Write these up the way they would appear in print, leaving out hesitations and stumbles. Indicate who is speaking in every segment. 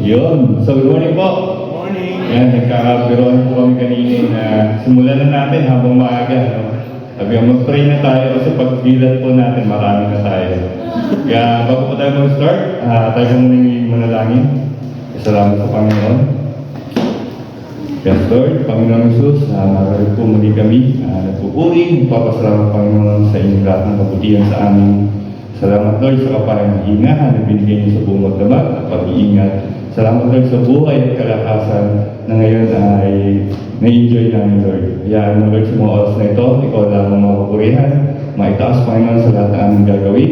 Speaker 1: Yun. So, good morning po.
Speaker 2: Morning.
Speaker 1: Yan, nagkakabiroan po kami kanina na simulan na natin habang maaga. No? Sabi nga, mag-pray na tayo kasi pag-bilat po natin, marami na tayo. Kaya bago po tayo mag-start, tayo po muna manalangin. Salamat sa Panginoon. Yes, Lord, Panginoon Jesus, naroon po muli kami. Nagpupuri, magpapasalamat Panginoon sa inyong lahat ng kabutihan sa amin. Salamat Lord sa kapahingahan na binigay niyo sa buong magdamag at pag-iingat. Salamat Lord sa buhay at kalakasan na ngayon ay na-enjoy namin Lord. Hayaan mo Lord sa mga oras na ito, ikaw lang ang mapapurihan, maitaas Panginoon sa lahat ng aming gagawin.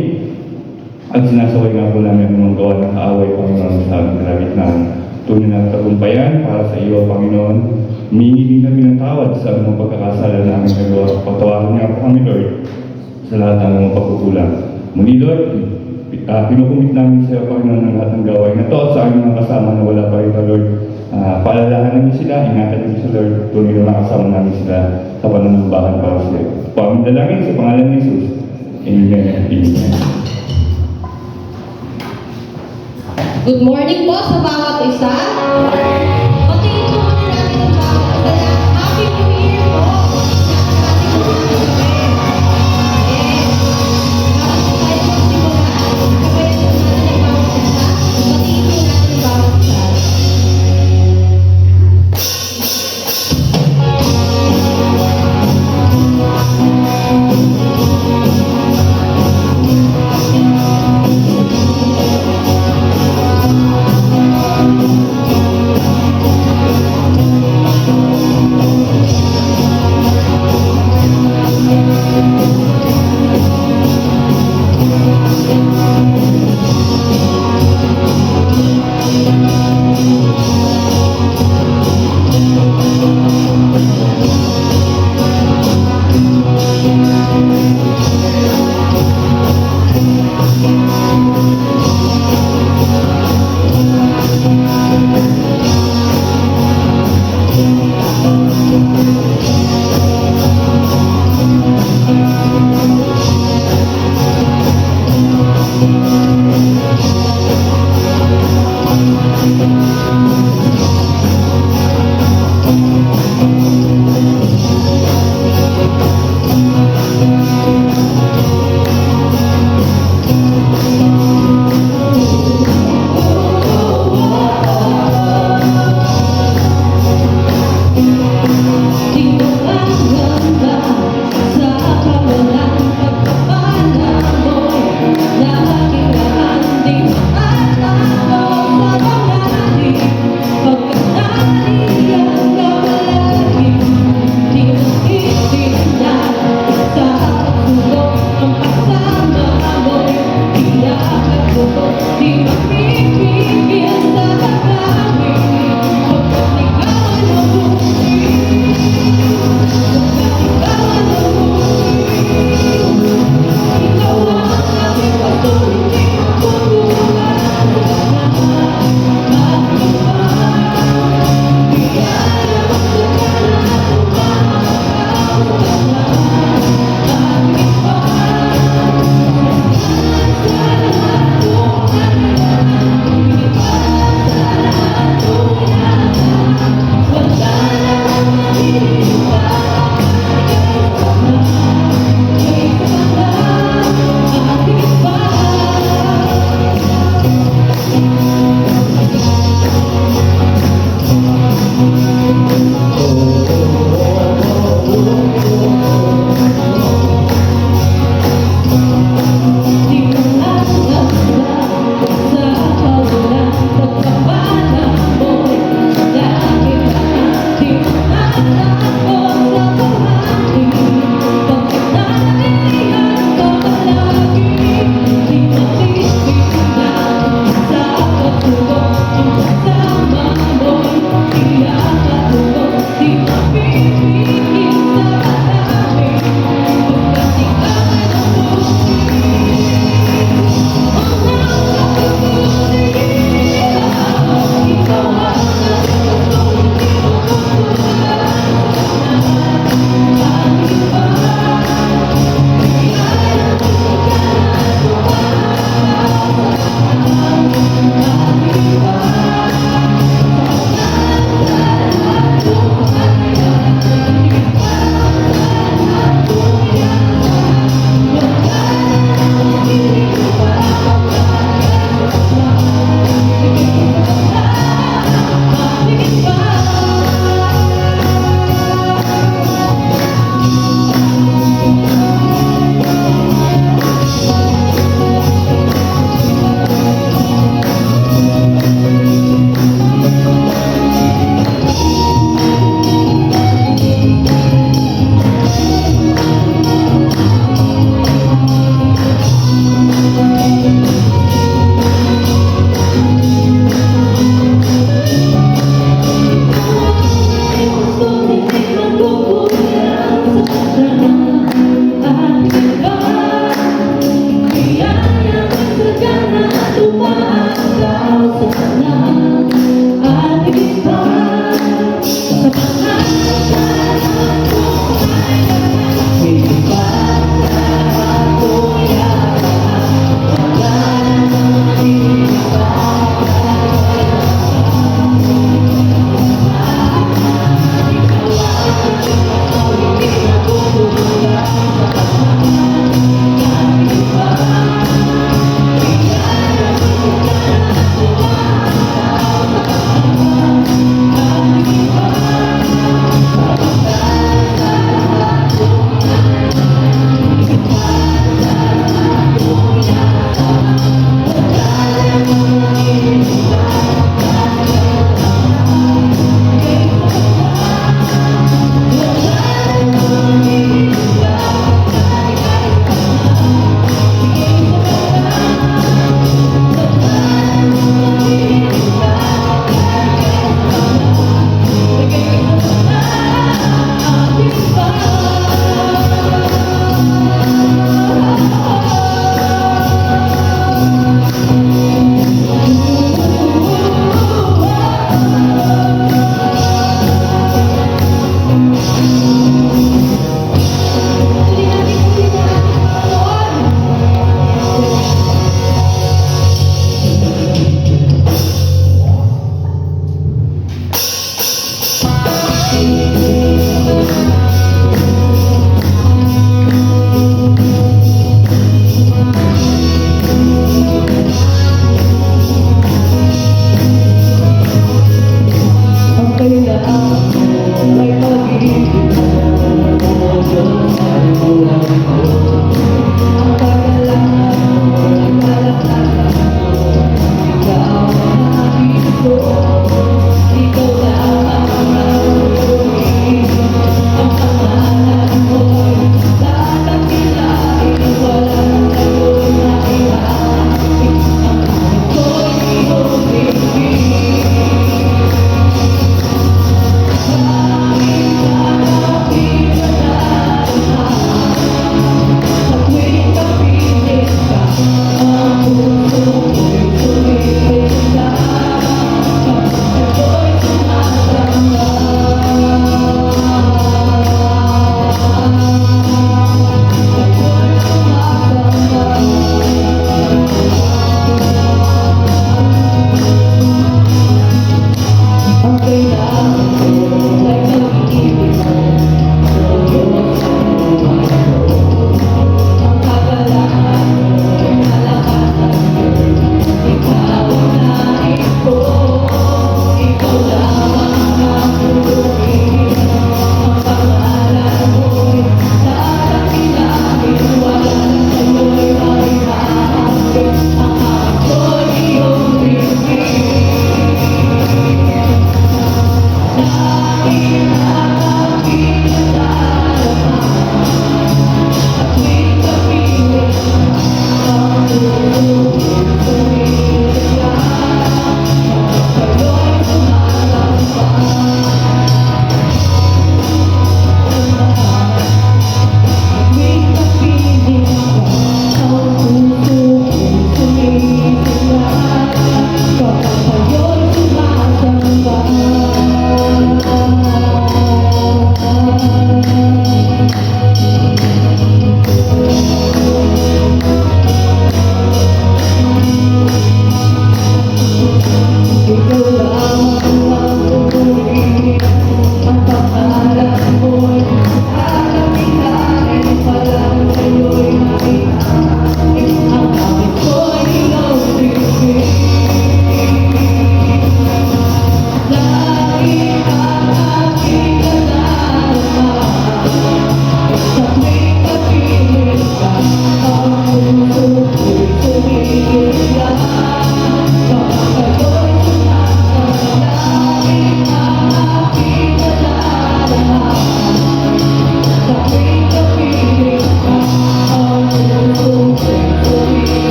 Speaker 1: At sinasaway nga po namin ang mga gawa ng kaaway Panginoon sa aming kalagitnaan. Tunay na tagumpayan para sa iyo Panginoon. Humingi din kami ng tawad sa mga pagkakasala na aming nagawa. Patawarin nga po kami Lord sa lahat ng mga pagkukulang. Muli Lord, pinukumit namin sa iyo Panginoon ng lahat ng gawain na ito at sa aming mga kasama na wala pa rin Lord. Paalalahanan niyo sila, ingatan niyo sila Lord, tunay na nakasama namin sila sa pananambahan para sa iyo. Po aming dalangin sa pangalan ni Jesus. Amen. Amen.
Speaker 3: Good morning po sa bawat isa. Patingin po muna natin ang bawat isa na Happy New Year po.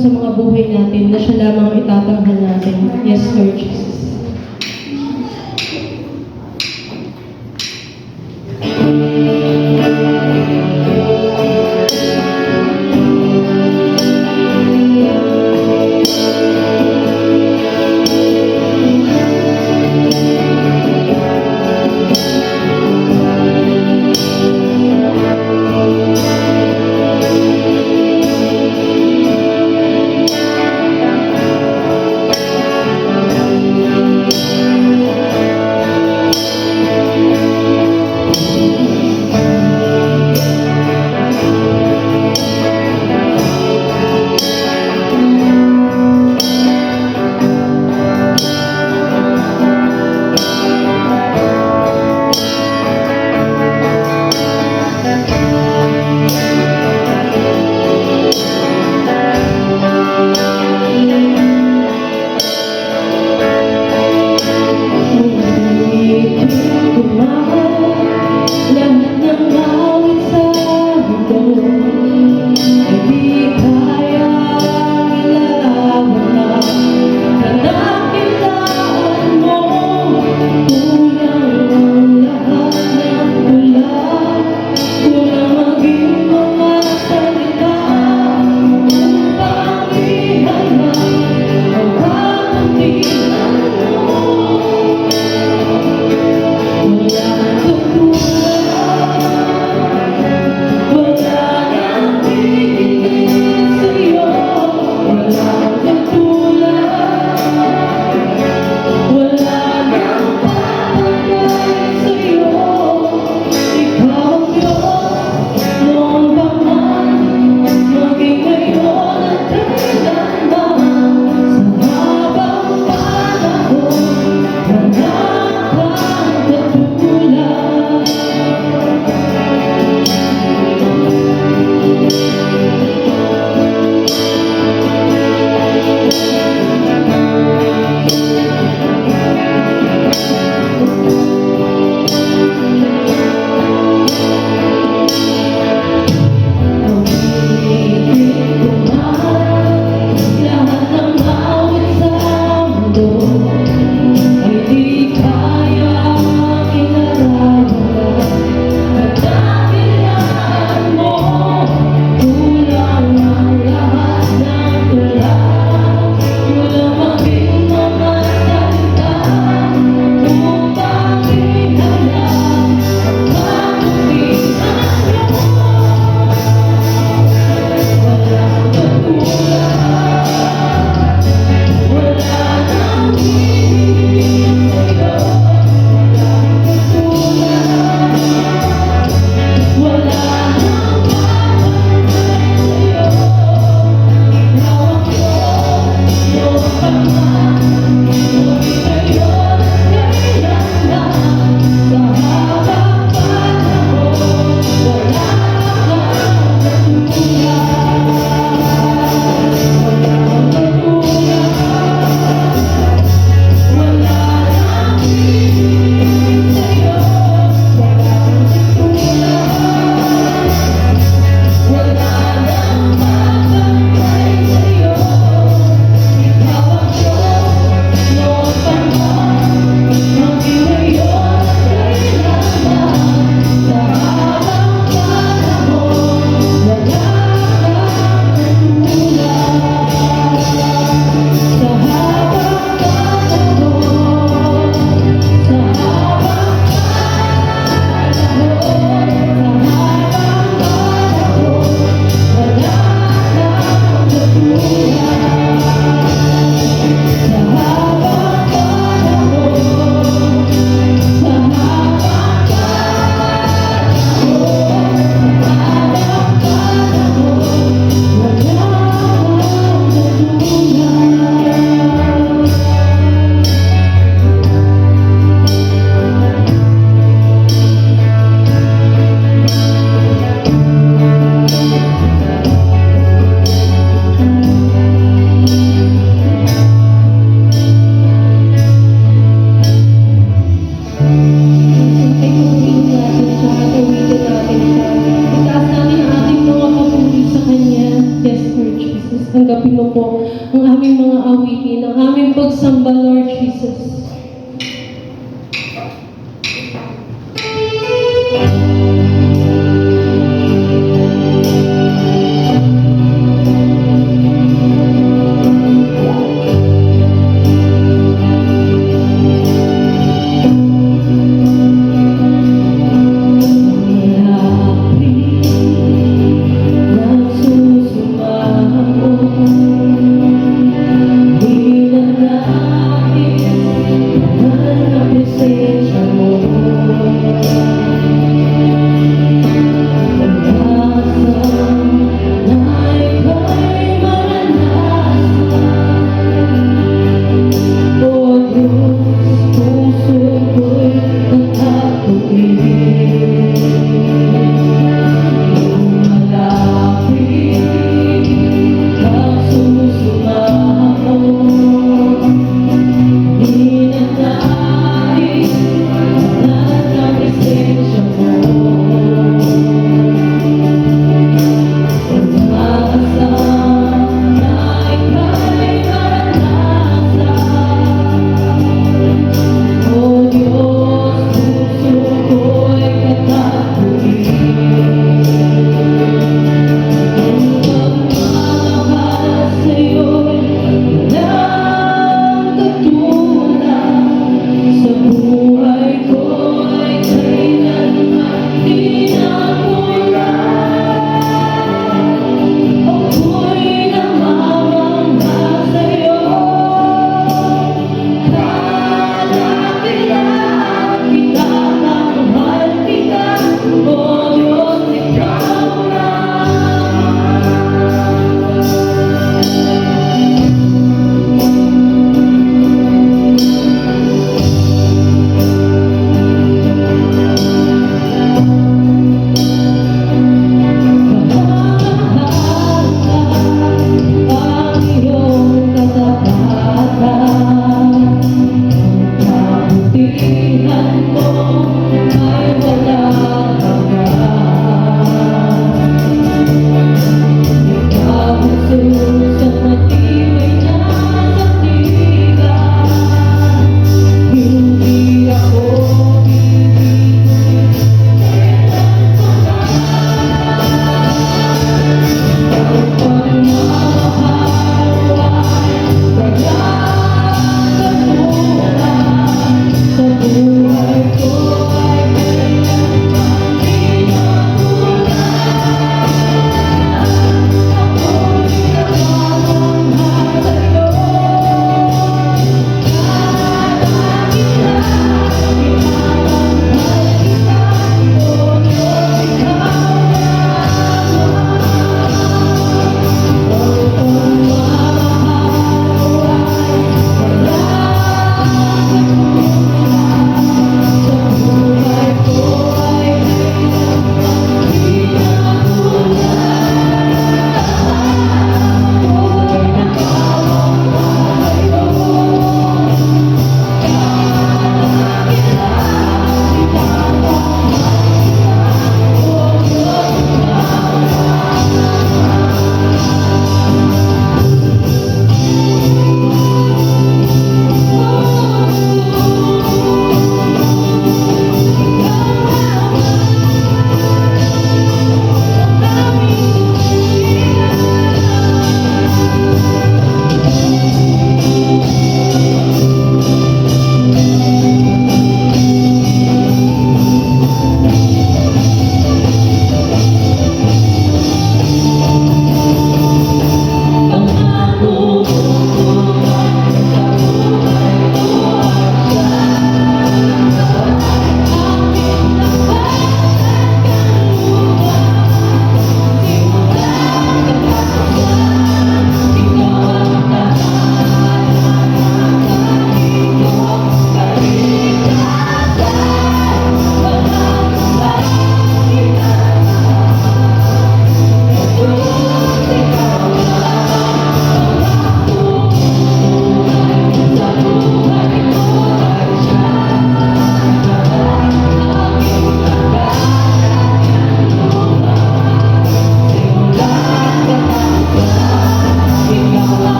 Speaker 3: sa mga buhay natin na siya lamang itatanghal natin. Yes, Lord Jesus.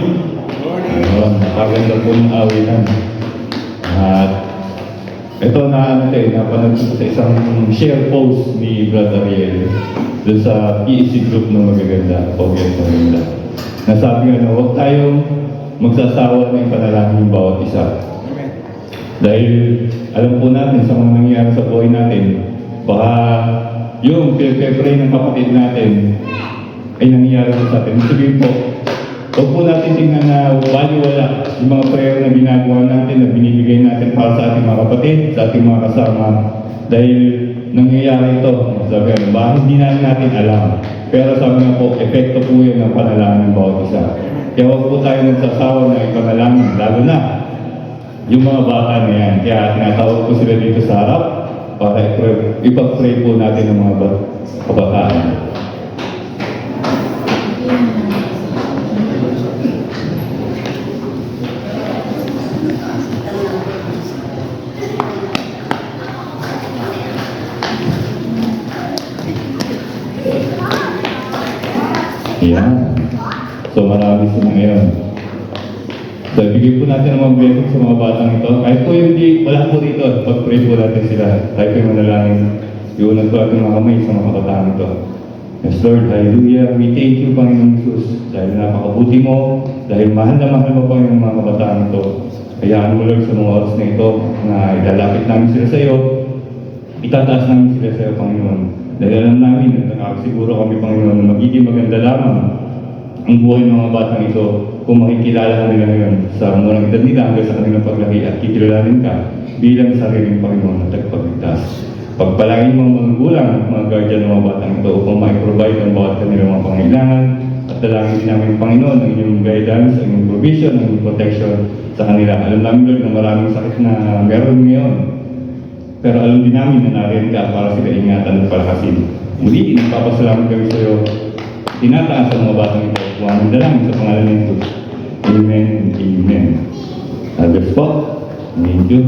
Speaker 1: Ayun, napaganda po ng awitan. At ito napanood ko sa isang share post ni Brother Ariel doon sa PEC group ng magaganda, Pogi at Maganda. Nasabi nga na huwag tayong magsasawa ng panalangin ng bawat isa. Dahil alam po natin sa mga nangyayari sa buhay natin, baka yung pinag-pray ng kapatid natin ay nangyayari sa atin. Sabihin po, huwag po natin tingnan na baliwala yung mga prayer na ginagawa natin, na binibigay natin para sa ating mga kapatid, sa ating mga kasama. Dahil nangyayari ito, sabi nga, baka hindi natin alam. Pero sabi nga po, epekto po yan ng panalangin ng bawat isa. Kaya huwag po tayo nagsasawa na ipanalangin, lalo na yung mga bata na yan. Kaya tinatawag ko sila dito sa harap para ipag-pray po natin ng mga kabataan. Yan. So marami sila ngayon. So ibigay po natin ang mga blessing sa mga batang ito. Kahit po yung hindi, wala po dito. Pag-pray po natin sila. Tayo po yung manalangin. Iunag po natin mga kamay sa mga kabataan ito. Yes Lord, hallelujah. We thank you, Panginoon Jesus. Dahil napakabuti mo. Dahil mahal na mahal mo, Panginoon, mga kabataan ito. Hayaan mo Lord sa mga oras na ito na ilalapit namin sila sa iyo. Itataas namin sila sa iyo, Panginoon. Dahil alam namin at nakakasiguro kami, Panginoon, na magiging maganda lamang ang buhay ng mga batang ito kung makikilala ka nila ngayon sa murang edad nila hanggang sa kanilang paglaki at kikilalanin ka bilang sariling Panginoon at tagapagligtas. Pagpalangin mo ang mga gulang at mga guardian ng mga batang ito upang mai-provide ang bawat kanilang mga pangailangan at dalangin din namin, Panginoon, ang inyong guidance, ang inyong provision, ang inyong protection sa kanila. Alam namin, Lord, na maraming sakit na meron ngayon. Pero alam din namin na nariyan ka para sila ingatan at palakasin. Muli, nagpapasalamat kami sa iyo. Tinataas ang mga batang ito. Huwag ang dalangin sa pangalan ng Jesus. Amen and amen. Others po. Thank you.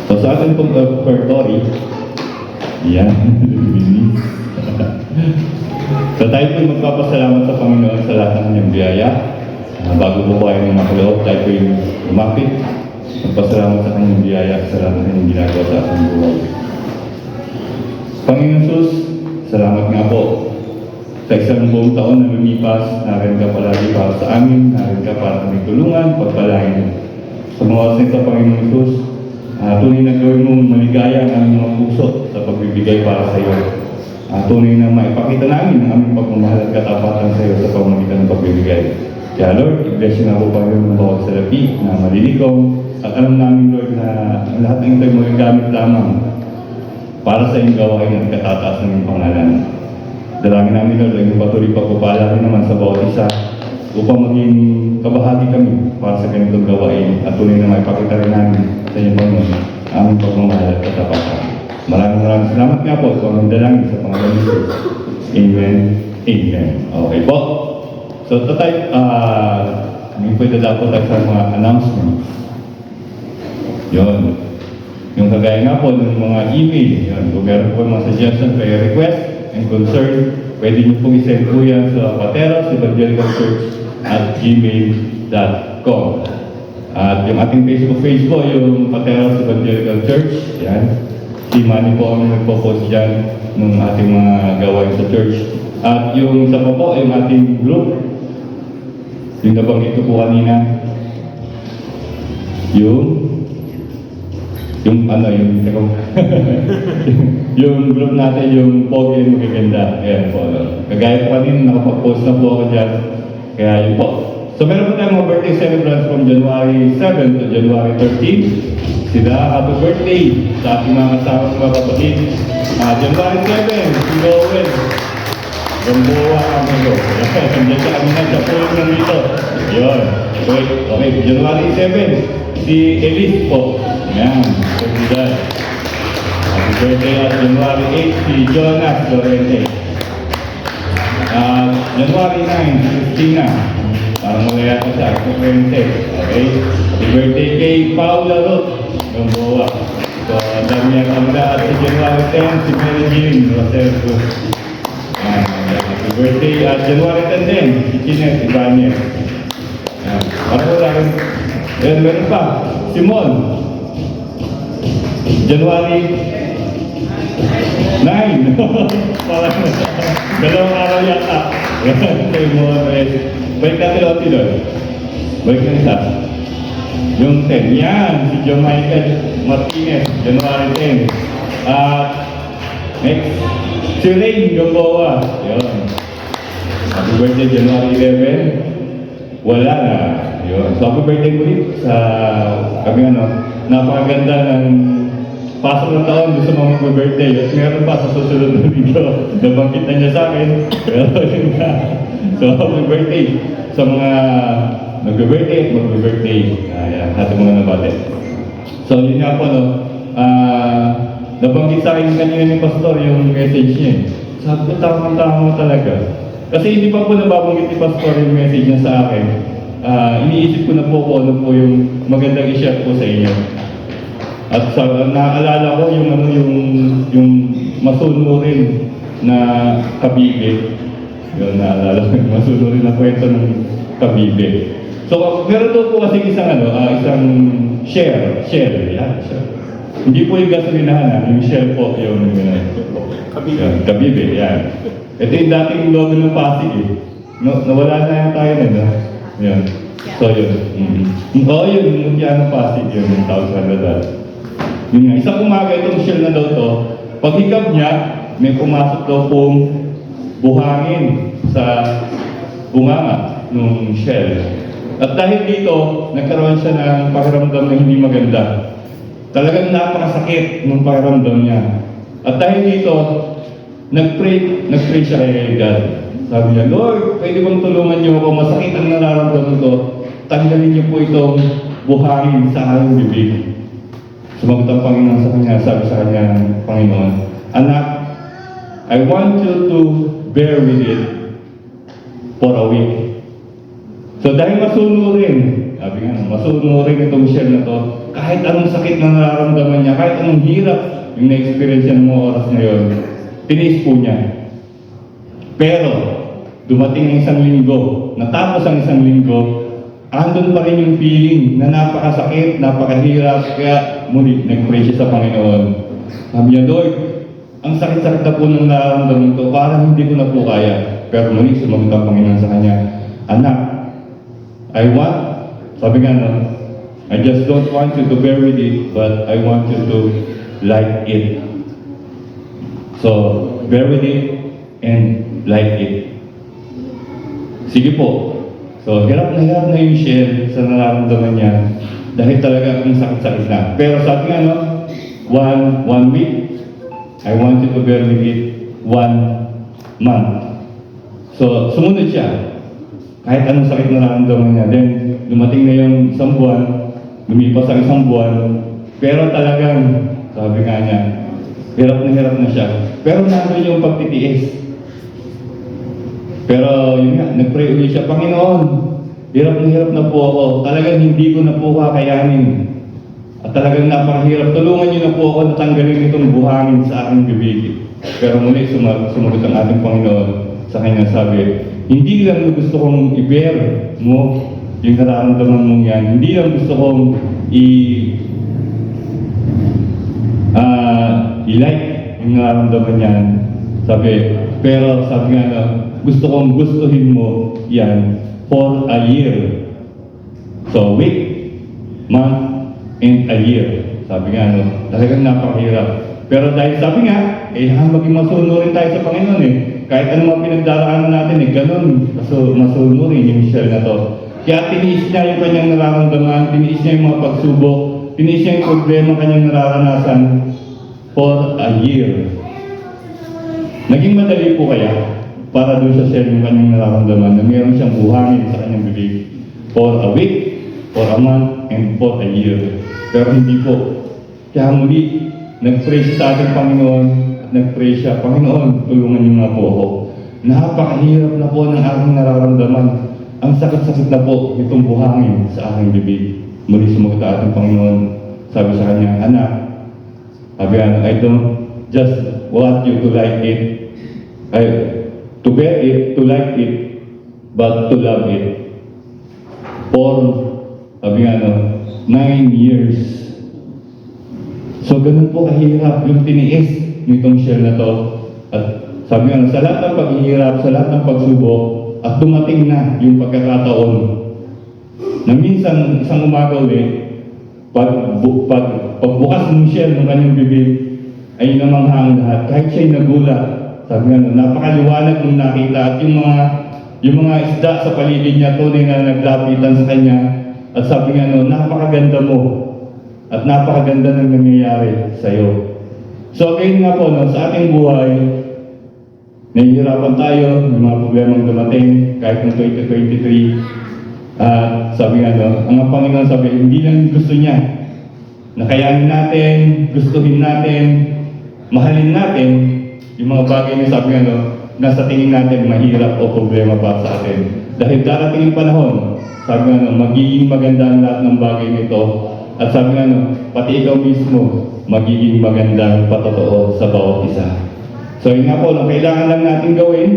Speaker 1: So sa atin pong repertory, yan. So tayo po magpapasalamat sa Panginoon sa lahat ng kanyang biyaya. Bago po kayo ng makaloob, tayo po yung lumapit. Magpasalamat sa kanyang biyaya sa lahat ng kanyang ginagawa sa ating buhay. Panginoon Jesus, salamat nga po sa isang buong taon na lumipas, narin ka palagi para sa amin, narin ka para kami tulungan, pagpalain. Sa mga oras nito, Panginoon Jesus, tunay na gawin mong maligaya ang aming mga puso sa pagbibigay para sa iyo. Tunay na maipakita namin ang aming pagmamahal at katapatan sa iyo sa pamamagitan ng pagbibigay. Kaya Lord, i-bless na po Panginoon ng bawat salapi na malilikom. At alam namin Lord na lahat ng ito ay magagamit lamang para sa iyong gawain at katataas ng iyong pangalan. Dalangin namin Lord, ang patuloy pagpapala rin naman sa bawat isa upang maging kabahagi kami para sa ganitong gawain at tunay na maipakita rin namin sa iyong Panginoon ang aming pagmamahal at katapatan. Maraming salamat nga po sa mga dalangin sa pangalan ng Jesus. Amen. Amen. Okay po. So ito tayo, hindi po idadapo tayo sa mga announcements. Yun. Yung kagaya nga po ng mga email, yun. Kung meron po mga suggestion, prayer request, and concern, pwede niyo pong isend po yan sa paterosevangelical.church@gmail.com. At yung ating Facebook page po, yung Pateros Evangelical Church, yan. Si Manny po ang nagpo-post dyan ng ating mga gawain sa church. At yung isa pa po, yung ating group, yung nabanggit ko po kanina, yung group natin, yung Pogi and Magaganda. Ayan po. Kagaya po kanina, nakapag-post na po ako dyan. Kaya yun po. So meron po tayong mga birthday celebrants from January 7 to January 13. Sila, happy birthday sa ating mga kasama mga kapatid. January 7, si Rowan. Gamboa kami ko. Nandiyan siya kami na, siya po yung nandito. Yun. Okay, January 7, si Elise po. Yan, Pagdidan. Happy birthday at January 8, si Jonas Lorente. January 9, si Christina. Parang magaya ko siya, Lorente. Okay? Happy birthday kay Paula Ruth. Gamboa. So, dami niya kamila. At si January 10, si Mary Jean Rosergo. Happy birthday. January 10 din, si Chinet Ibanez. Yan. Para ko lang. Ayan, meron pa. Simon. January 9. Parang dalawang araw yata. Simon, balik natin ako doon. Balik na isa. Yung 10. Yan, si John Michael Martinez, January 10. Next, si Rain Gamboa. Yun. Happy birthday, January 11. Wala na. Yun. So, happy birthday muli sa kami napakaganda ng pasok ng taon gusto mga mag-birthday. At meron pa sa susunod na video. Nabanggit na niya sa akin. Pero yun na. So, happy birthday sa mga mag-birthday at mag-birthday. Ayan, ating mga nabate. So, yun nga po, nabanggit sa akin kanina ni Pastor yung message niya. Sabi ko, tama talaga. Kasi hindi pa po nababanggit ni Pastor yung message niya sa akin. Iniisip ko na po kung ano po yung magandang i-share po sa inyo. At naaalala ko yung masunurin na kabibig. Yun, naalala ko yung masunurin na kwento ng kabibig. So, meron doon po kasi isang share. Yan, share. Hindi po yung gasolinahan, yung share po yung kabibig. Yan. Ito yung dating logo ng Pasig eh. Nawala na yung tayo na. Yan. So, yun. Oo, yun. Yung ng Pasig yun. Yung tawag sa kanila. Yun nga. Isang umaga itong share na daw to. Pag hikap niya, may pumasok daw pong buhangin sa bunganga ng shell. At dahil dito, nagkaroon siya ng pakiramdam na hindi maganda. Talagang napakasakit ng pakiramdam niya. At dahil dito, nag-pray siya kay God. Sabi niya, Lord, pwede bang tulungan niyo ako? Masakit ang nararamdaman ko. Tanggalin niyo po itong buhangin sa aking bibig. Sumagot ang Panginoon sa kanya, sabi sa kanya, Panginoon, anak, I want you to bear with it for a week. So dahil masunurin, sabi nga, masunurin itong share na to, kahit anong sakit na nararamdaman niya, kahit anong hirap yung na-experience niya ng mga oras na yun, tiniis po niya. Pero, dumating ang isang linggo, natapos ang isang linggo, andun pa rin yung feeling na napakasakit, napakahirap, kaya muli, nag-pray siya sa Panginoon. Sabi niya, Lord, ang sakit-sakit na po ng nararamdaman ko, parang hindi ko na po kaya. Pero muli, sumagot ang Panginoon sa kanya, anak, sabi nga I just don't want you to bear with it, but I want you to like it. So, bear with it and like it. Sige po. So, hirap na yung share sa nararamdaman niya dahil talaga ang sakit-sakit na. Pero sabi nga, one week, I want you to bear with it 1 month. So, sumunod siya. Kahit anong sakit na nararamdaman niya. Then, dumating na yung isang buwan, lumipas ang isang buwan, pero talagang, sabi nga niya, hirap na siya. Pero nandun yung pagtitiis. Pero yun nga, nag-pray ulit siya, Panginoon, hirap na po ako. Talagang hindi ko na po kakayanin. At talagang napakahirap. Tulungan niyo na po ako na tanggalin itong buhangin sa aking bibig. Pero muli, sumagot ang ating Panginoon sa kanya, sabi, hindi lang gusto kong i-bear mo yung nararamdaman mong yan. Hindi lang gusto kong i-like yung nararamdaman yan. Pero sabi nga gusto kong gustuhin mo yan for a year. So, week, month, and a year. Sabi nga, talagang napakahirap. Pero dahil sabi nga, maging masunurin tayo sa Panginoon Kahit ano mga pinagdaraanan natin ganun. Masunurin yung share na to. Kaya tiniis niya yung kanyang nararamdaman, tiniis niya yung mga pagsubok, tiniis niya yung problema kanyang nararanasan for a year. Naging madali po kaya para doon sa share yung kanyang nararamdaman na mayroon siyang buhangin sa kanyang bibig for a week, for a month, and for a year. Pero hindi po. Kaya muli, nag-pray siya sa ating Panginoon at nag-pray siya, Panginoon, tulungan niyo nga po ako. Napakahirap na po ng aking nararamdaman. Ang sakit-sakit na po itong buhangin sa aking bibig. Muli sumagot ang ating Panginoon. Sabi sa kanya, anak, sabi I don't just want you to like it. to bear it, to like it, but to love it. For, sabi nga 9 years. So ganun po kahirap yung tiniis nitong shell na to. At sabi nga, sa lahat ng paghihirap, sa lahat ng pagsubok, at dumating na yung pagkakataon na minsan isang umaga ulit, pagbukas ng shell ng kanyang bibig, ay namanghang lahat. Kahit siya'y nagulat, sabi nga, napakaliwanag nung nakita at yung mga isda sa paligid niya, tunay na naglapitan sa kanya. At sabi nga, napakaganda mo at napakaganda ng nangyayari sa iyo. So again nga po, sa ating buhay, nahihirapan tayo, may mga problemang dumating kahit ng 2023. At sabi nga, ang Panginoon sabi, hindi lang gusto niya na kayanin natin, gustuhin natin, mahalin natin yung mga bagay na sabi nga, nasa tingin natin mahirap o problema para sa atin. Dahil darating yung panahon, sabi nga, magiging maganda ang lahat ng bagay nito. At sabi nga, pati ikaw mismo, magiging magandang patotoo sa bawat isa. So yun nga po, ang kailangan lang natin gawin,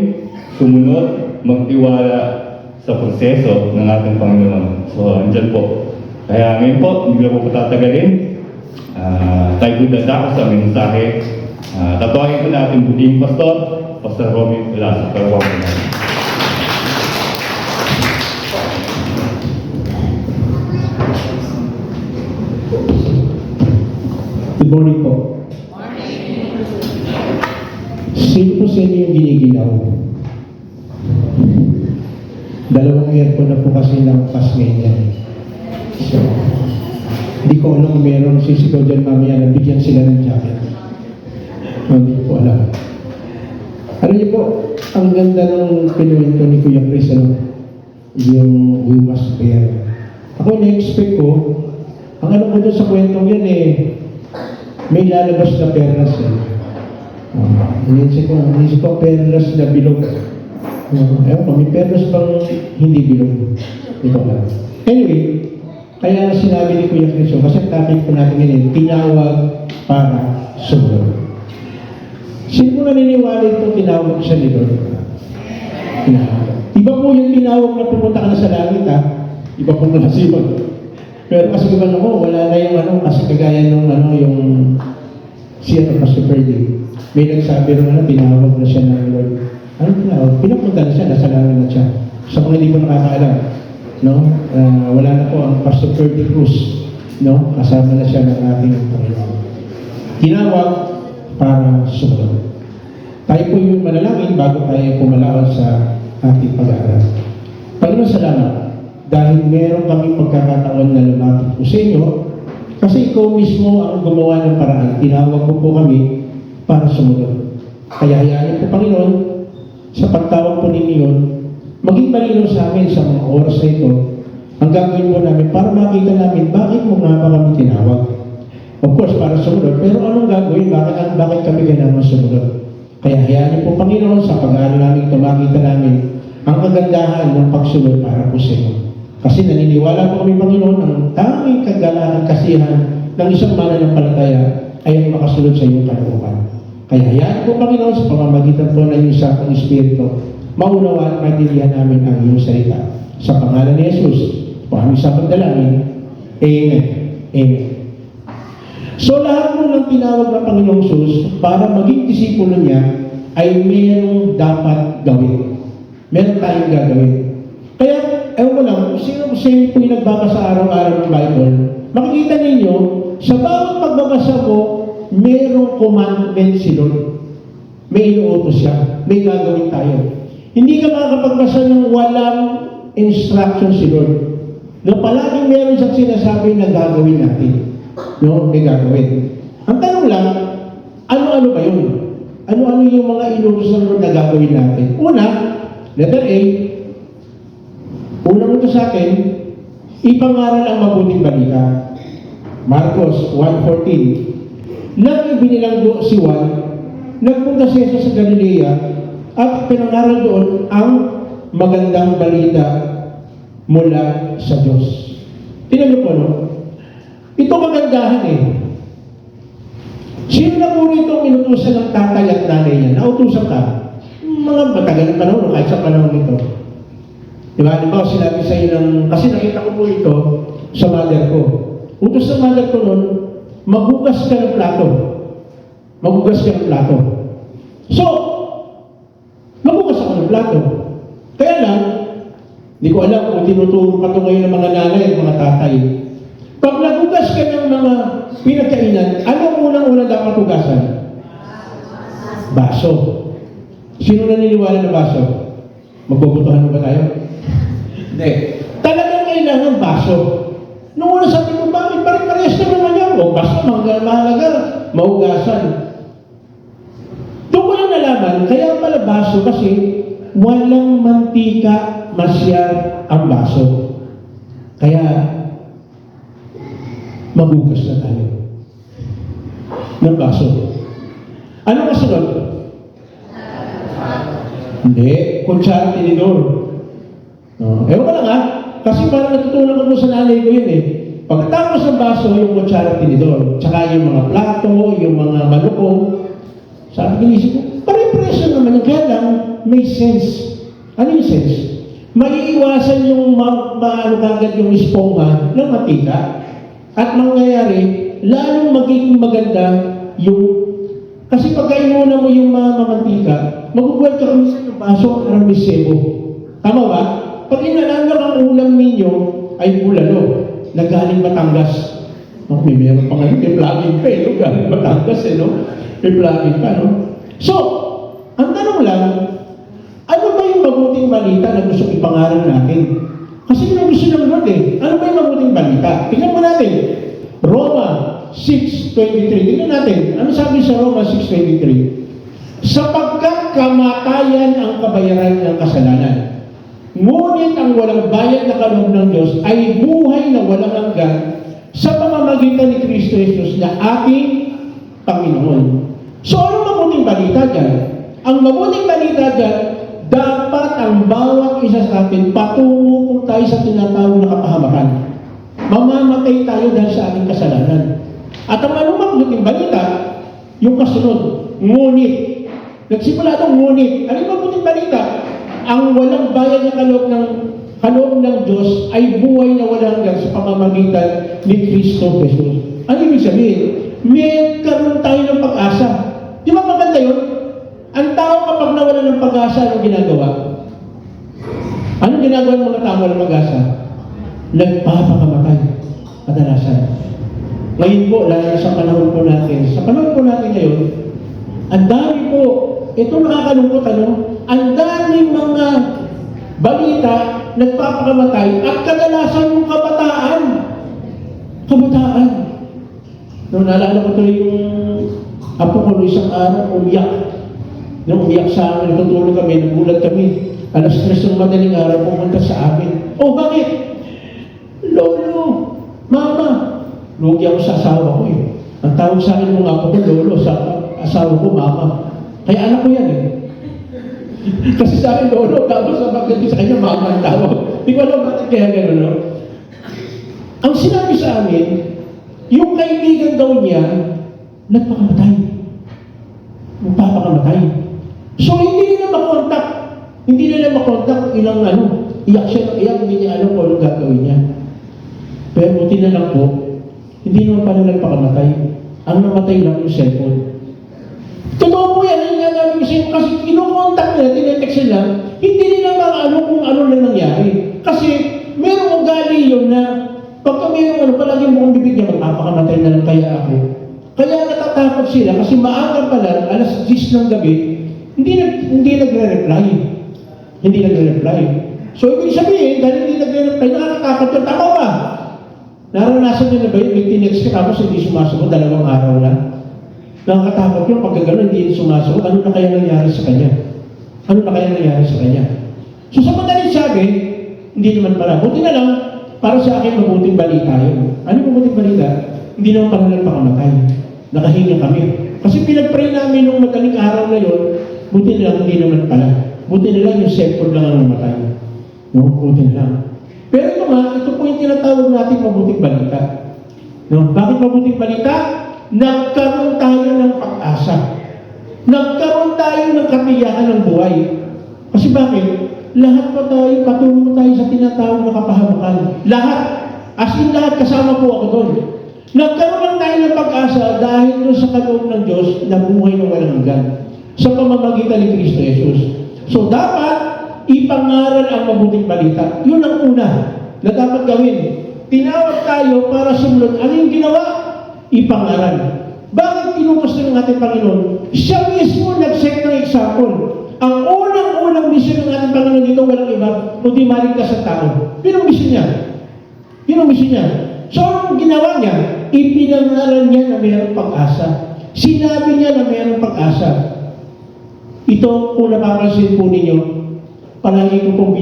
Speaker 1: sumunod, magtiwala sa proseso ng ating Panginoon. So, andyan po. Kaya ngayon po, hindi lang po patatagalin. Tayo po dadako sa mensahe. Tatuagin po natin buting pastor, Pastor Romy Velasco. Tarwag po natin.
Speaker 2: Good morning po. Sino po sa inyo yung ginigilaw? Dalawang aircon na po kasi ng classmate yan. So, hindi ko alam kung meron sisigaw dyan mamaya na bigyan sila ng jacket. Hindi ko alam. Alam niyo po, ang ganda ng pinuwento ni Kuya Chris, yung we must bear. Ako na-expect ko, ang alam ko doon sa kwentong yan may lalabas na perlas inisip ko perlas na bilog. Ewan ko, may perlas bang hindi bilog? Hindi ko alam. Anyway, kaya sinabi ni Kuya Criso, kasi topic po natin ngayon, tinawag para sumunod. Sino po naniniwala itong tinawag siya ni Lord? Iba po yung tinawag na pumunta ka na sa langit, iba po na nasiman. Pero kasi diba wala na yung kasi kagaya nung yung siya ng Pastor Ferdy. May nagsabi rin tinawag na siya ng Lord. Ano tinawag? Pinapunta na siya, nasa langit na siya. Sa mga hindi po nakakaalam, wala na po ang Pastor Ferdy Cruz, kasama na siya ng ating Panginoon. Tinawag para sumunod. Tayo po yung manalangin bago tayo pumalawan sa ating pag-aaral. Panginoon, salamat. Dahil meron kami pagkakataon na lumapit po sa inyo, kasi ikaw mismo ang gumawa ng paraan. Tinawag po kami para sumunod. Kaya hayaan niyo po, Panginoon, sa pagtawag po ninyo, maging malinaw sa amin sa mga oras na ito, ang gagawin po namin para makita namin bakit mo nga ba kami tinawag. Of course, para sumunod, pero anong gagawin? Bakit kami kailangan sumunod? Kaya hayaan niyo po, Panginoon, sa pag-aaral namin ito, makita namin ang kagandahan ng pagsunod para po sa inyo. Kasi naniniwala po kami, Panginoon, ang tanging kagalahan, kasiyahan ng isang mananampalataya ay ang makasunod sa iyong kalooban. Kaya hayaan po, Panginoon, sa pamamagitan po ng iyong sakong Espiritu, maunawaan at maintindihan namin ang iyong salita. Sa pangalan ni Jesus, po aming sakong dalangin. Amen. Amen. So lahat mo ng tinawag ng Panginoong Jesus para maging disipulo niya ay mayroong dapat gawin. Meron tayong gagawin. Kaya, ewan ko lang, sino po yung nagbabasa araw-araw ng Bible, makikita ninyo, sa bawat pagbabasa mo, mayroong commandment si Lord. May inuutos siya. May gagawin tayo. Hindi ka makakapagbasa ng walang instruction si Lord. Palaging meron siyang sinasabi na gagawin natin. May gagawin. Ang tanong lang, ano-ano ba yun? Ano-ano yung mga inutos ng Lord na gagawin natin? Una, letter A, unang ito sa akin, ipangaral ang mabuting balita. Marcos 1:14. Nang ibinilanggo si Juan, nagpunta siya sa Galilea at pinangaral doon ang magandang balita mula sa Diyos. Tingnan niyo po, ito magandahan Sino na po rito inutusan ng tatay at nanay niya? Nautusan ka? mga matagal na panahon, kahit sa panahon ito. Diba? Di ba, sinabi sa iyo ng, kasi nakita ko po ito sa mother ko. Utos ng mother ko noon, maghugas ka ng plato. Maghugas ka ng plato. So, maghugas ako ng plato. Kaya lang, hindi ko alam kung tinuturo pa ito ngayon ng mga nanay at mga tatay. Pag naghugas ka ng mga pinagkainan, anong unang-unang dapat hugasan? Baso. Sino naniniwala na baso? Magbubutuhan ba tayo? Hindi. Talagang kailangan baso. Nung una sabi ko, bakit pare-parehas na naman yan? O baso, mahalaga, mahugasan. Doon ko lang nalaman, kaya pala baso kasi walang mantika masyar ang baso. Kaya, maghugas na tayo ng baso. Ano kasunod? Hindi, kutsara tinidor. Ewan ko lang ha, kasi parang natutunan ko sa nanay ko yun eh. Pagkatapos ng baso, yung kutsara tinidor, tsaka yung mga plato, yung mga malukong, sabi ko, isip ko, pare-preso naman yung kaya lang, may sense. Ano yung sense? Maiiwasan yung maano kagad yung esponga ng mantika at mangyayari, lalong magiging maganda yung kasi pagka inuna mo yung mga mamantika, magugulat ka minsan yung baso ang may sebo. Tama ba? Pag inalanggam ang ulam ninyo ay bulalo, na galing Batangas. Oh, may meron pa ngayon, may plugin pa no? Galing Batangas no? May plugin pa, no? So, ang tanong lang, ano ba yung mabuting balita na gusto ipangaral natin? Kasi yun ang gusto ng Lord eh. Ano ba yung mabuting balita? Tingnan mo natin. Roma 6:23. Tingnan natin. Ano sabi sa Roma 6:23? Sapagkat kamatayan ang kabayaran ng kasalanan. Ngunit ang walang bayad na kaloob ng Diyos ay buhay na walang hanggan sa pamamagitan ni Kristo Jesus na ating Panginoon. So ano mabuting balita dyan? Ang mabuting balita dyan, dapat ang bawat isa sa atin patungo kung tayo sa tinatawag na kapahamakan. Mamamatay tayo dahil sa ating kasalanan. At ang anong mabuting balita, yung kasunod, ngunit. Nagsimula itong ngunit. Ano yung mabuting balita? Ang walang bayad na kaloob ng Diyos ay buhay na walang hanggan sa pamamagitan ni Kristo Jesus. Ano ibig sabihin? May karoon tayo ng pag-asa. Di ba maganda yun? Ang tao kapag nawala ng pag-asa, anong ginagawa? Anong ginagawa ng mga tao walang pag-asa? Nagpapakamatay. Kadalasan. Ngayon po, lalo sa panahon po natin. Sa panahon po natin ngayon, ang dami po, ito nakakalungkot ang daming mga balita nagpapakamatay at kadalasan yung kabataan. Kabataan. Nung naalala ko tuloy yung apo ko noong isang araw, Nung umiyak sa amin, natutulog kami, nagulat kami. Alas 3 ng madaling araw, pumunta sa amin. Oh, bakit? Lolo, Mama. Lugi ako sa asawa ko eh. Ang tawag sa akin ng apo ko, Lolo, sa asawa ko, Mama. Kaya anak ko yan eh. Kasi sa akin, Lolo, tapos sa pagdating sa kanya, Mama ang tawag. Di ko alam bakit kaya gano'n, no? Ang sinabi sa amin, yung kaibigan daw niya, nagpakamatay. Magpapakamatay. So, hindi nila makontak. Hindi nila makontak ilang iyak siya ng iyak, hindi niya alam kung anong gagawin niya. Pero buti na lang po, hindi naman pala nagpakamatay. Ang namatay lang yung cellphone. Totoo po yan, ang gagawin ko siya, kasi kinukontak nila, tinetext sila, hindi nila maaano kung ano na nangyari. Kasi, merong ugali yun na, pagka merong palagi mo kong bibig niya, magpapakamatay na lang kaya ako. Kaya natatakot sila, kasi maaga pala, alas 10 ng gabi, hindi nagre-reply. Hindi nagre-reply. So, ibig sabihin, dahil hindi nagre-reply, nakakatakot yun. Tama ba? Naranasan nyo na ba yun? May tinext ka tapos hindi sumasagot 2 araw na? Nakakatakot yun. Pag gano'n, hindi sumasagot. Ano na kaya nangyari sa kanya? Ano na kaya nangyari sa kanya? So, sa madaling sabi, hindi naman pala. Buti na lang, para sa akin, mabuting balita yun. Ano mabuting balita? Hindi naman pala nagpakamatay. Nakahinga kami. Kasi pinag-pray namin nung madaling araw na yun, buti na lang, hindi naman pala. Buti na lang yung cellphone lang ang namatay. No? Buti na lang. Pero ito nga, ito po yung tinatawag natin mabuting balita. No? Bakit mabuting balita? Nagkaroon tayo ng pag-asa. Nagkaroon tayo ng katiyakan ng buhay. Kasi bakit? Lahat pa tayo, patuloy tayo sa tinatawag na kapahamakan. Lahat. As in lahat, kasama po ako doon. Nagkaroon lang tayo ng pag-asa dahil doon sa kaloob ng Diyos na buhay na walang hanggan sa pamamagitan ni Kristo Jesus. So dapat ipangaral ang mabuting balita. Yun ang una na dapat gawin. Tinawag tayo para sumunod. Ano yung ginawa? Ipangaral. Bakit pinupusto ng ating Panginoon? Siya mismo nag-set ng example. Ang unang misyon ng ating Panginoon dito, walang iba, kundi maligtas sa tao. Yun ang misyon niya. Yun ang misyon niya. So, anong ginawa niya? Ipinangaral niya na mayroong pag-asa. Sinabi niya na mayroong pag-asa. Ito, kung napapansin po ninyo, palagi ko pong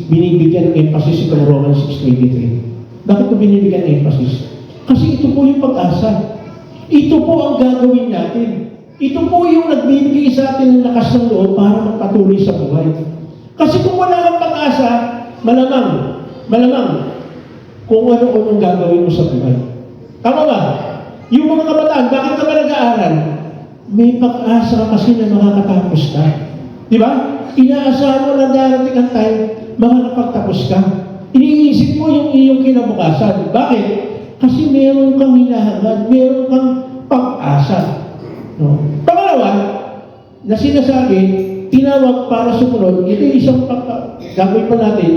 Speaker 2: binibigyan ng emphasis itong Romans 6:23. Bakit ko binibigyan ng emphasis? Kasi ito po yung pag-asa. Ito po ang gagawin natin. Ito po yung nagbibigay sa atin ng lakas ng loob para magpatuloy sa buhay. Kasi kung wala kang pag-asa, malamang, kung ano-anong gagawin mo sa buhay. Tama ba? Yung mga kabataan, bakit ka ba nag-aaral? May pag-asa ka kasi na makakatapos ka. Di ba? Inaasahan mo na darating ang time, makakapagtapos ka. Iniisip mo yung iyong kinabukasan. Bakit? Kasi meron kang hinahangad, meron kang pag-asa. No? Pangalawa, na sinasabi, tinawag para sumunod, ito yung isang gagawin pa natin,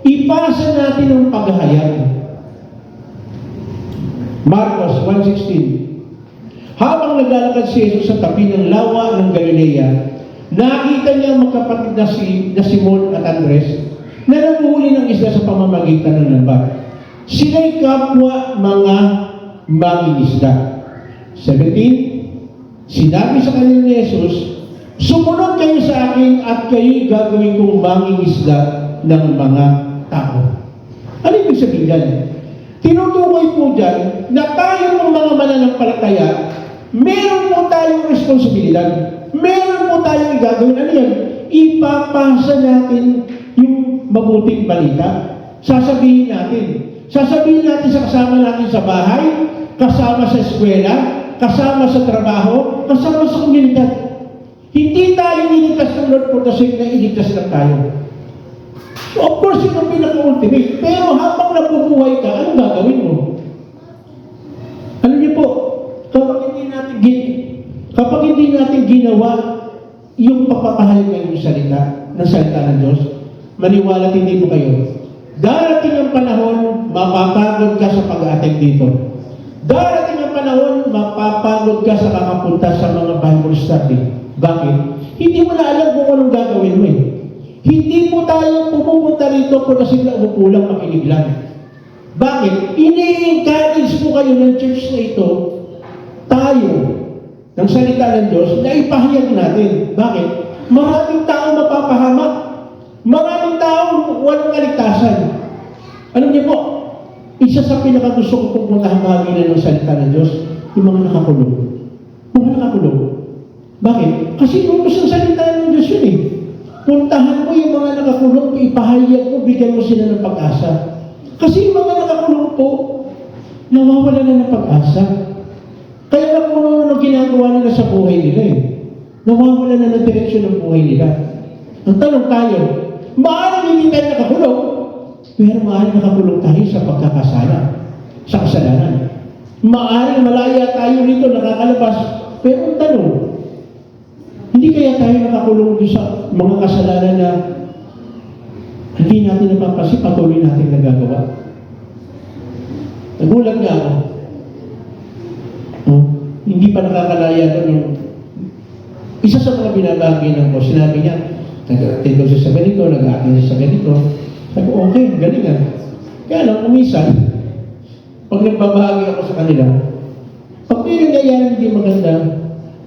Speaker 2: ipasa natin ang paghahayag. Marcos 1:16. Habang naglalakad si Jesus sa tabi ng lawa ng Galilea, nakita niya ang magkapatid na Simon at Andres na nanguhuli ng isda sa pamamagitan ng lambat. Sila'y kapwa mga mangingisda. 17. Sinabi sa kanila ni Jesus, sumunod kayo sa akin at kayo'y gagawin kong mangingisda ng mga tao. Ano ibig sabihin yan? Tinutukoy po dyan na tayo ng mga mananampalataya, meron po tayong responsibilidad. Meron po tayong gagawin. Ano yan? Ipapasa natin yung mabuting balita. Sasabihin natin sa kasama natin sa bahay, kasama sa eskwela, kasama sa trabaho, kasama sa komunidad. Hindi tayo iligtas ng Lord for the sake na iligtas lang tayo. So of course, yun ang pinaka-ultimate. Pero habang nabubuhay ka, anong gagawin mo? Alam niyo po, kapag hindi natin ginawa yung papapahayag ng salita ng Diyos, maniwala hindi po kayo. Darating ang panahon, mapapagod ka sa pag-attend dito. Darating ang panahon, mapapagod ka sa kakapunta sa mga Bible study. Bakit? Hindi mo na alam kung anong gagawin mo eh. Hindi po tayo pumupunta rito kung sila umupulang makinig lang. Bakit? Ini-encourage po kayo ng church na ito, tayo, ng salita ng Diyos, na ipahayag natin. Bakit? Maraming tao mapapahamak. Maraming tao walang kaligtasan. Alam niyo po, isa sa pinakagusto ko pong maghahaginan ng salita ng Diyos, yung mga nakakulong. Mga nakakulong. Bakit? Kasi utos ng salita ng Diyos yun eh. Puntahan mo yung mga nakakulong, ipahayag mo, bigyan mo sila ng pag-asa. Kasi yung mga nakakulong po, nawawala na ng pag-asa. Kaya lang kung ano ginagawa nila sa buhay nila eh. Nawawala na ng direksyon ng buhay nila. Ang tanong tayo, maaaring hindi tayo nakakulong, pero maaaring nakakulong tayo sa pagkakasala, sa kasalanan. Maaaring malaya tayo rito, nakakalabas, pero ang tanong, hindi kaya tayo nakakulong doon sa mga kasalanan na hindi natin napapansin, patuloy natin nagagawa. Nagulat nga ako. Hindi pa nakakalaya doon yung isa sa mga binabagay ng boss. Sinabi niya, nag-attend daw siya sa ganito, nag-attend siya sa ganito. Sabi ko, okay, galing nga. Kaya lang, kumisan, pag nagbabahagi ako sa kanila, pag may nangyayari hindi maganda,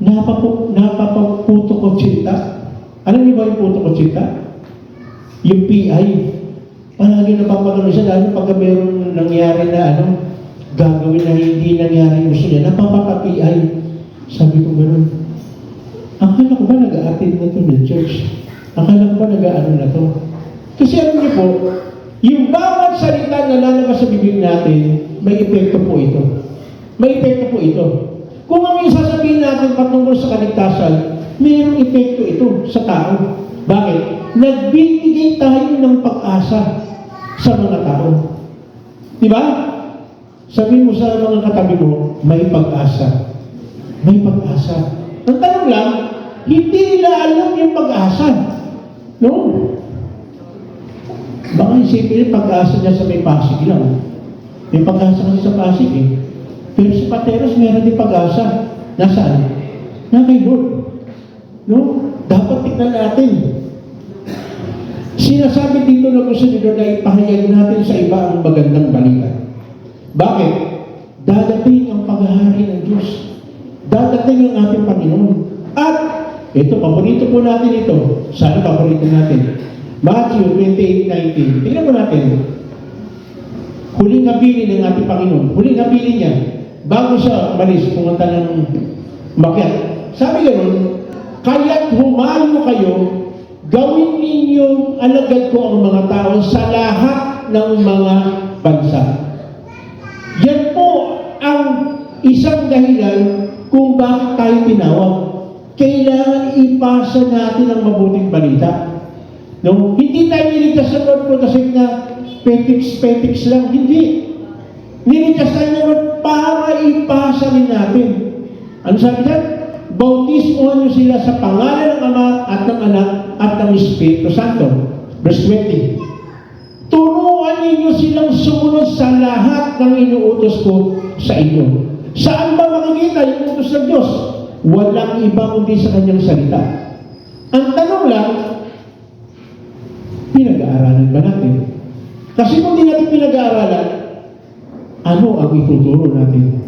Speaker 2: napapaputo ko tsinta. Alam niyo ba yung puto ko tsinta? Yung PI. Palagi napapagano siya, lalo pagka mayroong nangyari na gagawin na hindi nangyari gusto niya, napapaka-PI. Sabi ko gano'n. Akala ko ba nag-a-attend na ito ng church? Akala ko ba nag-a-ano na ito? Kasi alam niyo po, yung bawat salita na lalabas sa bibig natin, may epekto po ito. May epekto po ito. Kung ang isasabihin natin patungkol sa kaligtasan, mayroong epekto ito sa tao. Bakit? Nagbibigay tayo ng pag-asa sa mga tao. Di ba? Sabihin mo sa mga katabi mo, may pag-asa. May pag-asa. Ang tanong lang, hindi nila alam yung pag-asa. No? Baka isipin yung pag-asa niya sa may Pasig lang. May pag-asa kasi sa Pasig eh. Pero sa Pateros, meron din pag-asa. Nasaan? Na kay Lord. No? Dapat tignan natin. Sinasabi dito na gusto ni Lord na ipahayag natin sa iba ang magandang balita. Bakit? Dadating ang paghahari ng Diyos. Dadating ang ating Panginoon. At, ito, paborito po natin ito. Sana paborito natin. Matthew 28:19. Tingnan mo natin. Huling habilin ng ating Panginoon. Huling habilin niya. Bago siya umalis, pumunta ng makyat. Sabi gano'n, kaya't humayo kayo, gawin ninyong alagad ko ang mga tao sa lahat ng mga bansa. Yan po ang isang dahilan kung bakit tayo tinawag. Kailangan ipasa natin ang mabuting balita. No? Hindi tayo niligtas sa Lord for the sake na petiks lang. Hindi. Niligtas tayo na Lord para ipasa rin natin. Ano sabi dyan? Bautismohan niyo sila sa pangalan ng Ama at ng Anak at ng Espiritu Santo. Verse 20. Turuan ninyo silang sumunod sa lahat ng inuutos ko sa inyo. Saan ba makikita yung utos ng Diyos? Walang iba kundi sa kanyang salita. Ang tanong lang, pinag-aaralan ba natin? Kasi kung di natin pinag-aaralan, ano ang ituturo natin?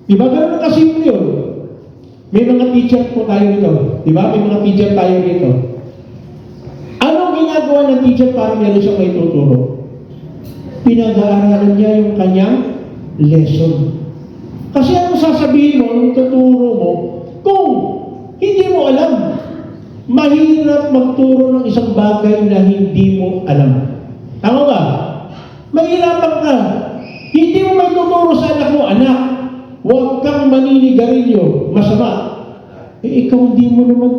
Speaker 2: Diba gano'n na kasimple yun? May mga teacher po tayo dito. Diba? May mga teacher tayo dito. Anong ginagawa ng teacher para meron siyang may tuturo? Pinag-aaralan niya yung kanyang lesson. Kasi ano sasabihin mo, ang tuturo mo, kung hindi mo alam, mahirap magturo ng isang bagay na hindi mo alam. Tama ba? Mahirapan ka. Hindi mo may tuturo sa anak mo, anak, huwag kang maninigarilyo, masama. Eh, ikaw hindi mo naman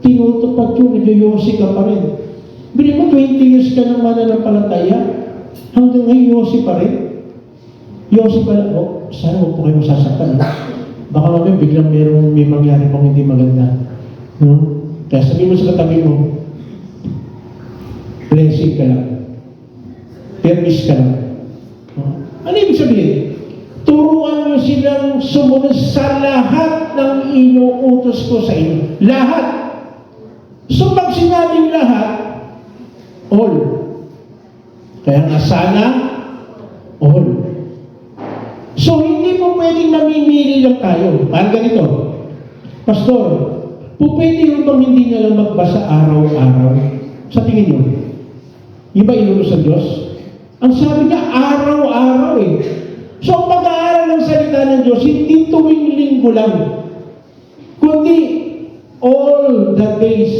Speaker 2: tinutupad yun, nag-yosi ka pa rin. Bili mo, 20 years ka ng mananampalataya, hanggang ngayon yosi pa rin. Yosi pa lang, oh, sana huwag po kayo masasaktan. Baka mamaya biglang may mangyari pang hindi maganda. No? Kaya sabihin mo sa katabi mo, blessing ka lang. Permis ka lang. Ano ibig sabihin? Turuan mo silang sumunod sa lahat ng inuutos ko sa inyo. Lahat. So pag sinabing lahat, all. Kaya nga sana, all. So hindi mo pwedeng namimili lang tayo. Parang ganito. Pastor, pwede mo bang hindi na lang magbasa araw-araw? Sa tingin nyo? Yung ba inunos sa Diyos? Ang sabi niya, araw-araw eh. So, ang pag-aaral ng salita ng Diyos, hindi tuwing linggo lang. Kundi, all the days,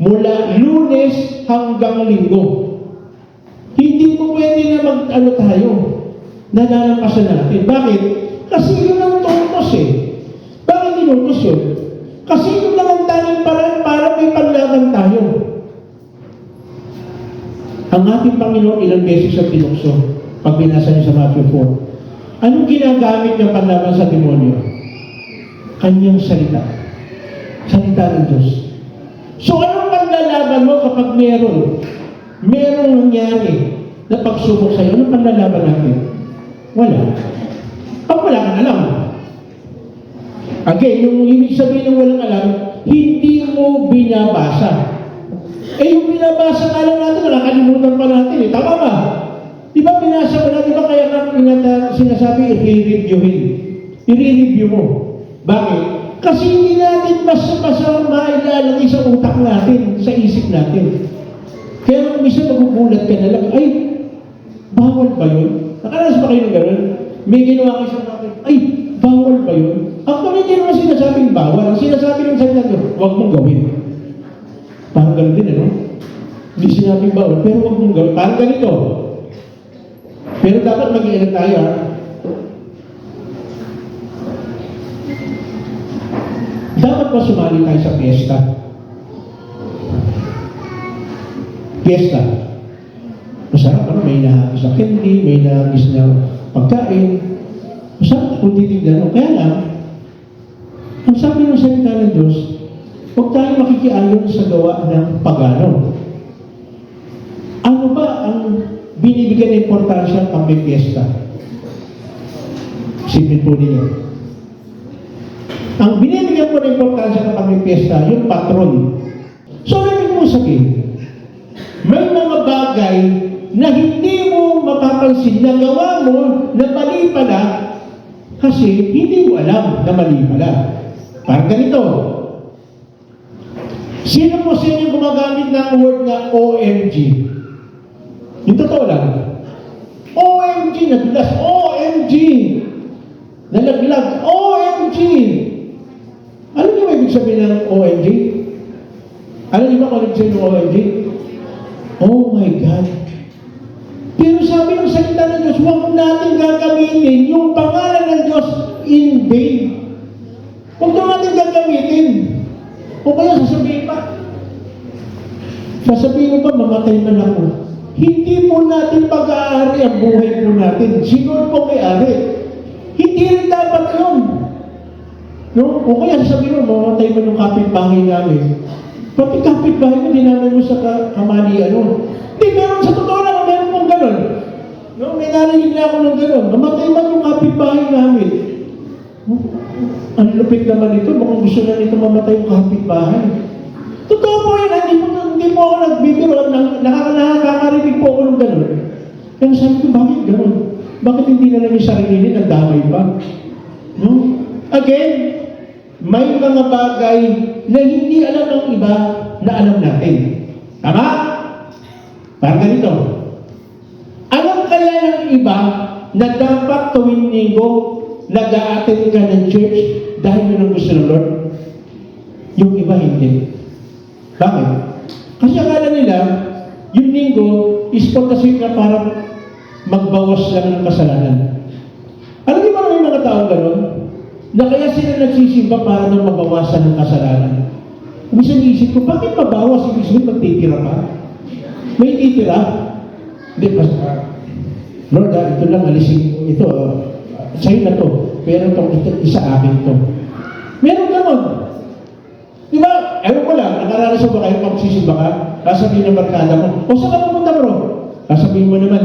Speaker 2: mula Lunes hanggang Linggo. Hindi mo pwede na tayo, nalalampasan natin. Bakit? Kasi yun ang tutos eh. Bakit inutos yun? Kasi yun lang ang tanging paraan para may panlaban tayo. Ang ating Panginoon ilang beses ang tinukso pag binasa niyo sa Matthew 4. Anong ginagamit niya panlaban sa demonyo? Kanyang salita. Salita ng Diyos. So anong panlalaban mo kapag merong nangyari na pagsubok sa'yo? Anong panlalaban natin? Wala. Pag wala kang alam. Again, yung ibig sabihin ng walang alam, hindi mo binabasa. Eh, yung binabasa nga lang natin, nakalimutan pa natin eh. Tama ba? Di ba binasa mo na? Di ba kaya nga sinasabi, i-review mo. Bakit? Kasi hindi natin basta-basta mailalagay sa utak natin, sa isip natin. Kaya kung isa magugulat ka na lang, ay, bawal ba yun? Nakaranas ba kayo ng gano'n? May ginawa kayo sa natin, ay, bawal ba yun? Actually, hindi naman sinasabing bawal. Ang sinasabi ng salita nyo, huwag mong gawin. Parang gano'n din, ano? Hindi sinabing bawal, pero huwag mong gawin. Parang ganito. Pero dapat mag-iingat tayo, ha? Dapat ba sumali tayo sa piyesta? Piyesta. Masarap, ano? May nahagis na candy, may nahagis na pagkain. Masarap kung titignan mo. Kaya lang, ang sabi ng salita ng Diyos, huwag tayo makikiayon sa gawa ng pagano. Ano ba ang binibigyan ng importansya pag may piyesta? Isipin po ninyo. Ang binibigyan po ng importansya kapag may piyesta, yung patron. So, ibig mo sabihin, may mga bagay na hindi mo mapapansin na gawa mo na mali pala kasi hindi mo alam na mali pala. Parang ganito. Sino po sa inyo gumagamit ng word na OMG? Yung totoo lang. OMG, naglas, OMG. Nalaglag, OMG. Ano yung ibig sabihin ng OMG? Alam niyo ba kung ano ibig sabihin ng OMG? Oh my God. Pero sabi ng salita ng Diyos, huwag natin gagamitin yung pangalan ng Diyos in vain. Huwag natin gagamitin. O kaya sasabihin pa, mamatay man ako. Hindi po natin pag-aari ang buhay po natin. Siguro po may-ari. Hindi rin dapat yun. No? O kaya sasabihin mo, mamatay man yung kapitbahay namin. Pati kapitbahay mo, dinaman mo sa kamalian. Hindi, meron sa totoo lang, meron pong gano'n. No? May narinig na ako ng gano'n. Mamatay man yung kapitbahay namin. Ang lupit naman ito, mukhang gusto na nito mamatay yung kapitbahay. Totoo po yun, hindi po ako nagbibiro, nakakarinig po ako ng gano'n. Kaya sabi ko, bakit gano'n? Bakit hindi na lang yung sarili nagdamay pa? No? Again, may mga bagay na hindi alam ng iba na alam natin. Tama? Parang ganito. Alam kaya ng iba na dapat tuwing linggo nag-a-attend ka ng church dahil yun ang gusto ng Lord? Yung iba hindi. Bakit? Kasi akala nila, yung linggo is kasi na parang magbawas lang ng kasalanan. Alam niyo ba may mga tao gano'n? Na kaya sila nagsisimba para nang mabawasan ng kasalanan. Minsan isip ko, bakit mabawas? Ibig sabihin, magtitira pa? May titira? Hindi, basta, Lord, ito lang, alisin ito. Sa'yo na to. Pero itong isa akin to. Meron gano'n. Di ba? Ewan ko lang, nakaranasan ba kayo magsisimba ka? Sasabihin ng barkada mo, o saan ka pupunta bro? Sasabihin mo naman,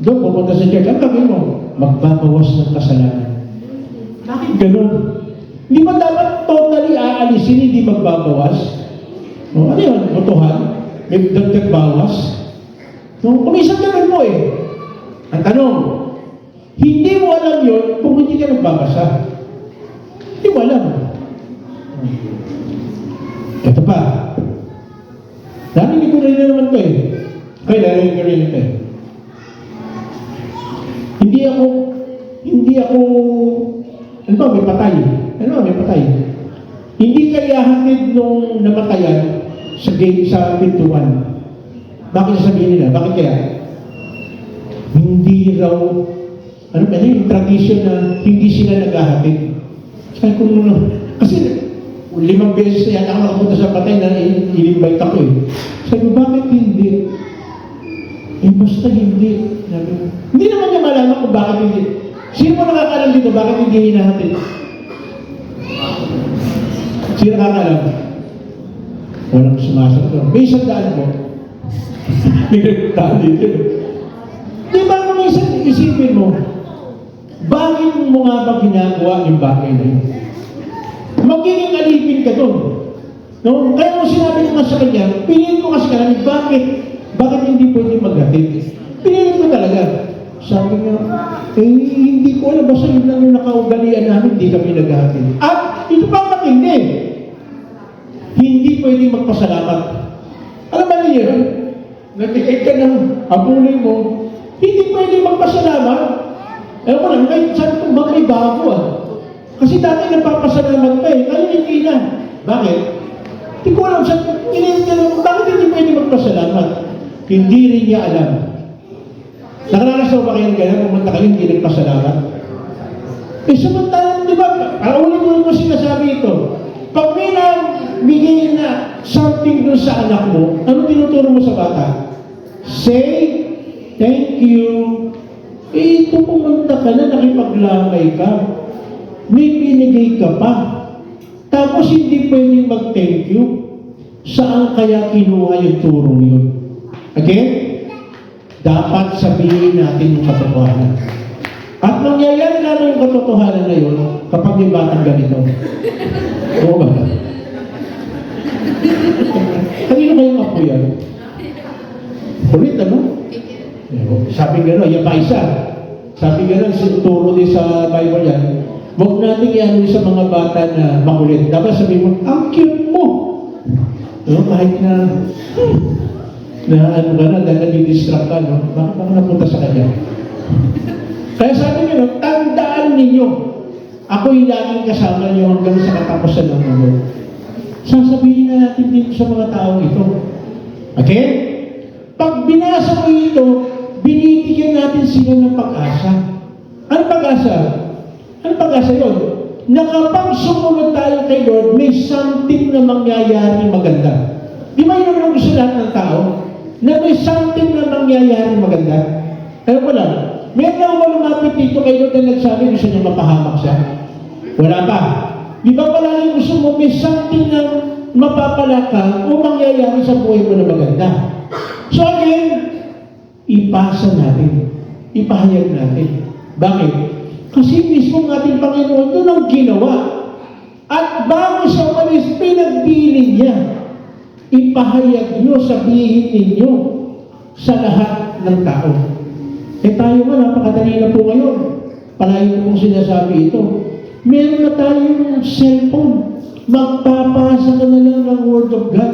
Speaker 2: doon pupunta sa church. Ang gagawin mo? Magbabawas ng kasalanan. Bakit ganun? Hindi ba dapat totally aalisin, hindi magbabawas? No, ano yun? Botohan? May dagdag bawas? No, kung isang ganun mo eh. Ang tanong, hindi mo alam yun kung hindi ka nagbabasa. Hindi mo alam. Ito pa. Narinig ko rin na naman ito eh. Okay, narinig ko rin ito eh. Hindi ako, ano ba, may patay. Ano ba, may patay. Hindi kaya hatid nung namatayan sa gate sa pintuan. Bakit sasabihin nila? Bakit kaya? Hindi raw, ano ba yung tradition na hindi sila naghahatid. Sabi ko kasi 5 beses na yata ako nakapunta sa patay na in-invite ako eh. Sabi ko, bakit hindi? Eh, basta hindi. Sabi ko, hindi naman niya malaman kung bakit hindi. Sino mo nakakalam dito? Bakit hindi hinahatid? Sino nakakalam? Walang sumasagot. May isang daan mo. May nagdaan dito. Di ba kung isipin mo, bakit mo nga ba ginagawa yung bagay na yun? Magiging alipin ka doon. No? Kaya kung sinabi ko nga sa kanya, piliin ko kasi kanya, bakit hindi pwede maghatid? Piliin ko talaga. Sabi niya, hindi ko alam, basta yun lang yung nakaugalian namin, hindi kami naghatid. At ito pa matindi, hindi pwede magpasalamat. Alam ba niyo, nagtikit ka ng abulay mo, hindi pwede magpasalamat. Ewan ko lang, sabi ko, may bago ah. Kasi dati nagpapasalamat ka eh, ngayon hindi na. Bakit? Hindi ko alam, bakit hindi pwede magpasalamat? Hindi rin niya alam. Nakaranasan ba kayo ganyan, pumunta kayo, hindi nagpasalamat? Eh, samantalang, di ba, ulit mo sinasabi ito, Pag may nabigay na something doon sa anak mo, ano tinuturo mo sa bata? Say, thank you. Eh, ito pumunta ka na, nakipaglamay ka. May binigay ka pa. Tapos hindi pwedeng mag-thank you. Saan kaya kinuha yung turong yun? Again, dapat sabihin natin yung katotohanan. At mangyayari na yung katotohanan na yun kapag may batang ganito. Oo ba? Kanino kayong apo yan? Kulit, ano? Sabi gano'n, yan pa isa. Sabi gano'n, turo din sa Bible yan, huwag natin yan sa mga bata na makulit. Dapat sabihin mo, ang cute mo! No? Kahit na ano ka na, dahil nadidistract ka, no? Bakit napunta sa kanya? Kaya sabi niyo, tandaan ninyo, ako'y laging kasama niyo hanggang sa katapusan ng mundo. Sasabihin na natin dito sa mga tao ito. Okay? Pag binasa mo ito, binibigyan natin sila ng pag-asa. Ano pag-asa? Ano pag-asa yun? Na kapag sumunod tayo kay Lord, may something na mangyayari maganda. Di ba yun ang gusto lahat ng tao? Na may something na mangyayari maganda. Kaya wala. Meron ako lumapit dito kay Lord na nagsabi, gusto niya mapahamak siya. Wala pa. Di ba palagi gusto mo, may something na mapapala ka o mangyayari sa buhay mo na maganda. So again, ipasa natin. Ipahayag natin. Bakit? Kasi mismo ng ating Panginoon yun ang ginawa. At bago siya umalis, pinagpili niya. Ipahayag niyo, sabihin ninyo sa lahat ng tao. Eh tayo nga, napakadali na po ngayon. Palagi ko pong sinasabi ito. Meron na tayong cellphone. Magpapasa ka na lang ng Word of God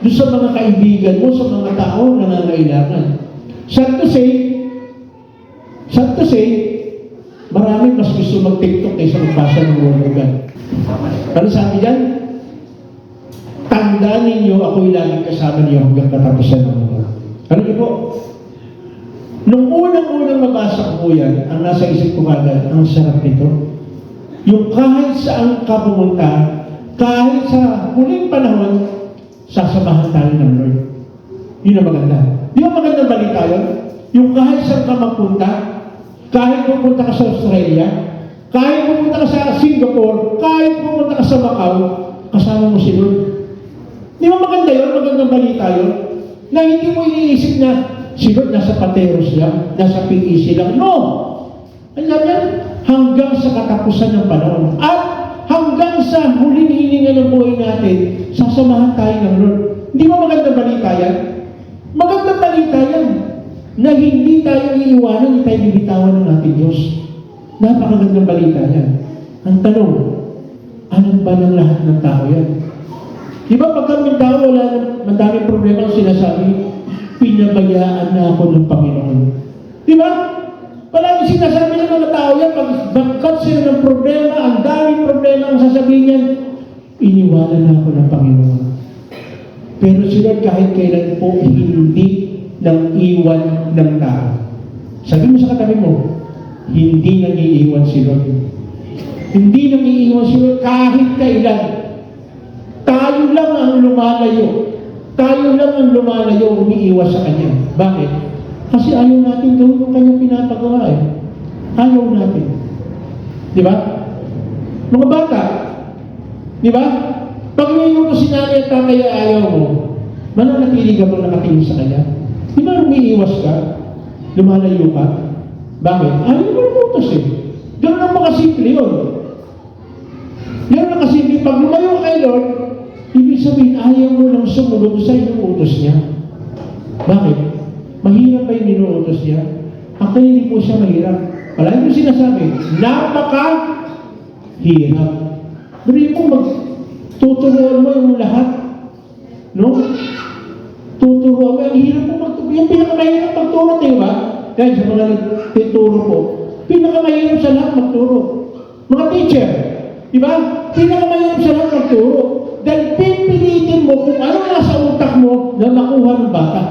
Speaker 2: doon sa mga kaibigan mo, sa mga tao na nangangailangan. Sad to say, marami mas gusto mag-TikTok kaysa magbasa ng Word of God. Ano sabi dyan? Tandaan ninyo, ako'y laging kasama niyo hanggang katapusan ng mundo. Ano niyo po? Nung unang mabasa ko po yan, ang nasa isip ko agad, ang sarap nito. Yung kahit saan ka pumunta, kahit sa huling panahon, sasamahan tayo ng Lord. Yun ang maganda. Di ba magandang balita yun? Yung kahit saan ka magpunta, kahit pupunta ka sa Australia, kahit pupunta ka sa Singapore, kahit pupunta ka sa Macau, kasama mo si Lord. Di ba maganda yun? Magandang balita yun? Na hindi mo iniisip na si Lord nasa Pateros lang, nasa PEC lang. No! Alam yan, hanggang sa katapusan ng panahon. At hanggang sa huling hininga ng buhay natin, sasamahan tayo ng Lord. Hindi ba magandang balita yan? Magandang balita yan. Na hindi tayo iiwanan, hindi tayo bibitawan ng ating Diyos. Napakagandang balita yan. Ang tanong, ano ba ng lahat ng tao yan? Di ba pag kami tao, wala na madaming problema ang sinasabi, pinabayaan na ako ng Panginoon. Di ba? Palagi sinasabi ng mga tao yan, pag bagkat sila ng problema, ang daming problema ang sasabihin yan, iniwanan na ako ng Panginoon. Pero sila kahit kailan po hindi nang iwan ng tao. Sabi mo sa katabi mo, hindi nang iiwan si Lord. Hindi nang iiwan si Lord kahit kailan. Tayo lang ang lumalayo. Tayo lang ang lumalayo, umiiwas sa Kanya. Bakit? Kasi ayaw natin gawin yung Kanyang pinapagawa eh. Ayaw natin. Di ba? Mga bata, di ba? Pag ngayon ko sinanay at tatay ayaw mo, mananatili ka bang nakatingin sa Kanya? Di ba umiiwas ka? Lumalayo ka? Bakit? Ayaw mo lumutos eh. Ganoon lang makasimple yun. Ganoon lang kasimple. Pag lumayo kay Lord, ibig sabihin, ayaw mo lang sumunod sa inuutos niya. Bakit? Mahirap ba yung inuutos niya? Ako hindi po siya mahirap. Palagi mo sinasabi, napaka-hirap. Pero yung magtuturuan mo yung lahat. No? Tuturuan mo. Ang hirap mo magtuturo. Yung pinakamahirap magturo, di ba? Kaya sa mga nagtuturo po, pinakamahirap sa lahat magturo. Mga teacher, di ba? Pinakamahirap sa lahat magturo. Dahil pipilitin mo kung ano nasa utak mo na makuha ng bata.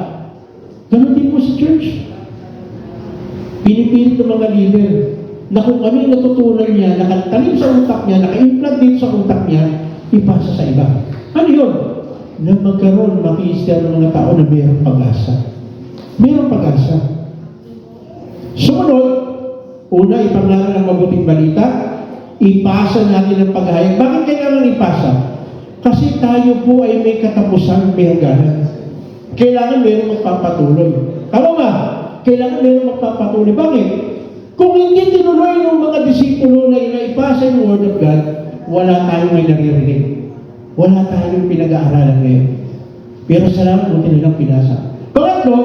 Speaker 2: Ganun din po sa church. Pinipilit ng mga leader na kung ano yung natutunan niya, nakatanim sa utak niya, naka-implant din sa utak niya, ipasa sa iba. Ano yun? Na magkaroon, makikita ng mga tao na mayroong pag-asa. Mayroong pag-asa. Sumunod, una, ipangaral ng mabuting balita, ipasa natin ang paghahayag. Bakit kailangan ipasa? Kasi tayo po ay may katapusan, may hangganan. Kailangan mayroong magpapatuloy. Tama ba? Kailangan mayroong magpapatuloy. Bakit? Kung hindi tinuloy ng mga disipulo na inaipasa yung Word of God, wala tayong may naririnig. Wala tayong pinag-aaralan ngayon. Pero salamat mo nilang pinasa. Pangatlo,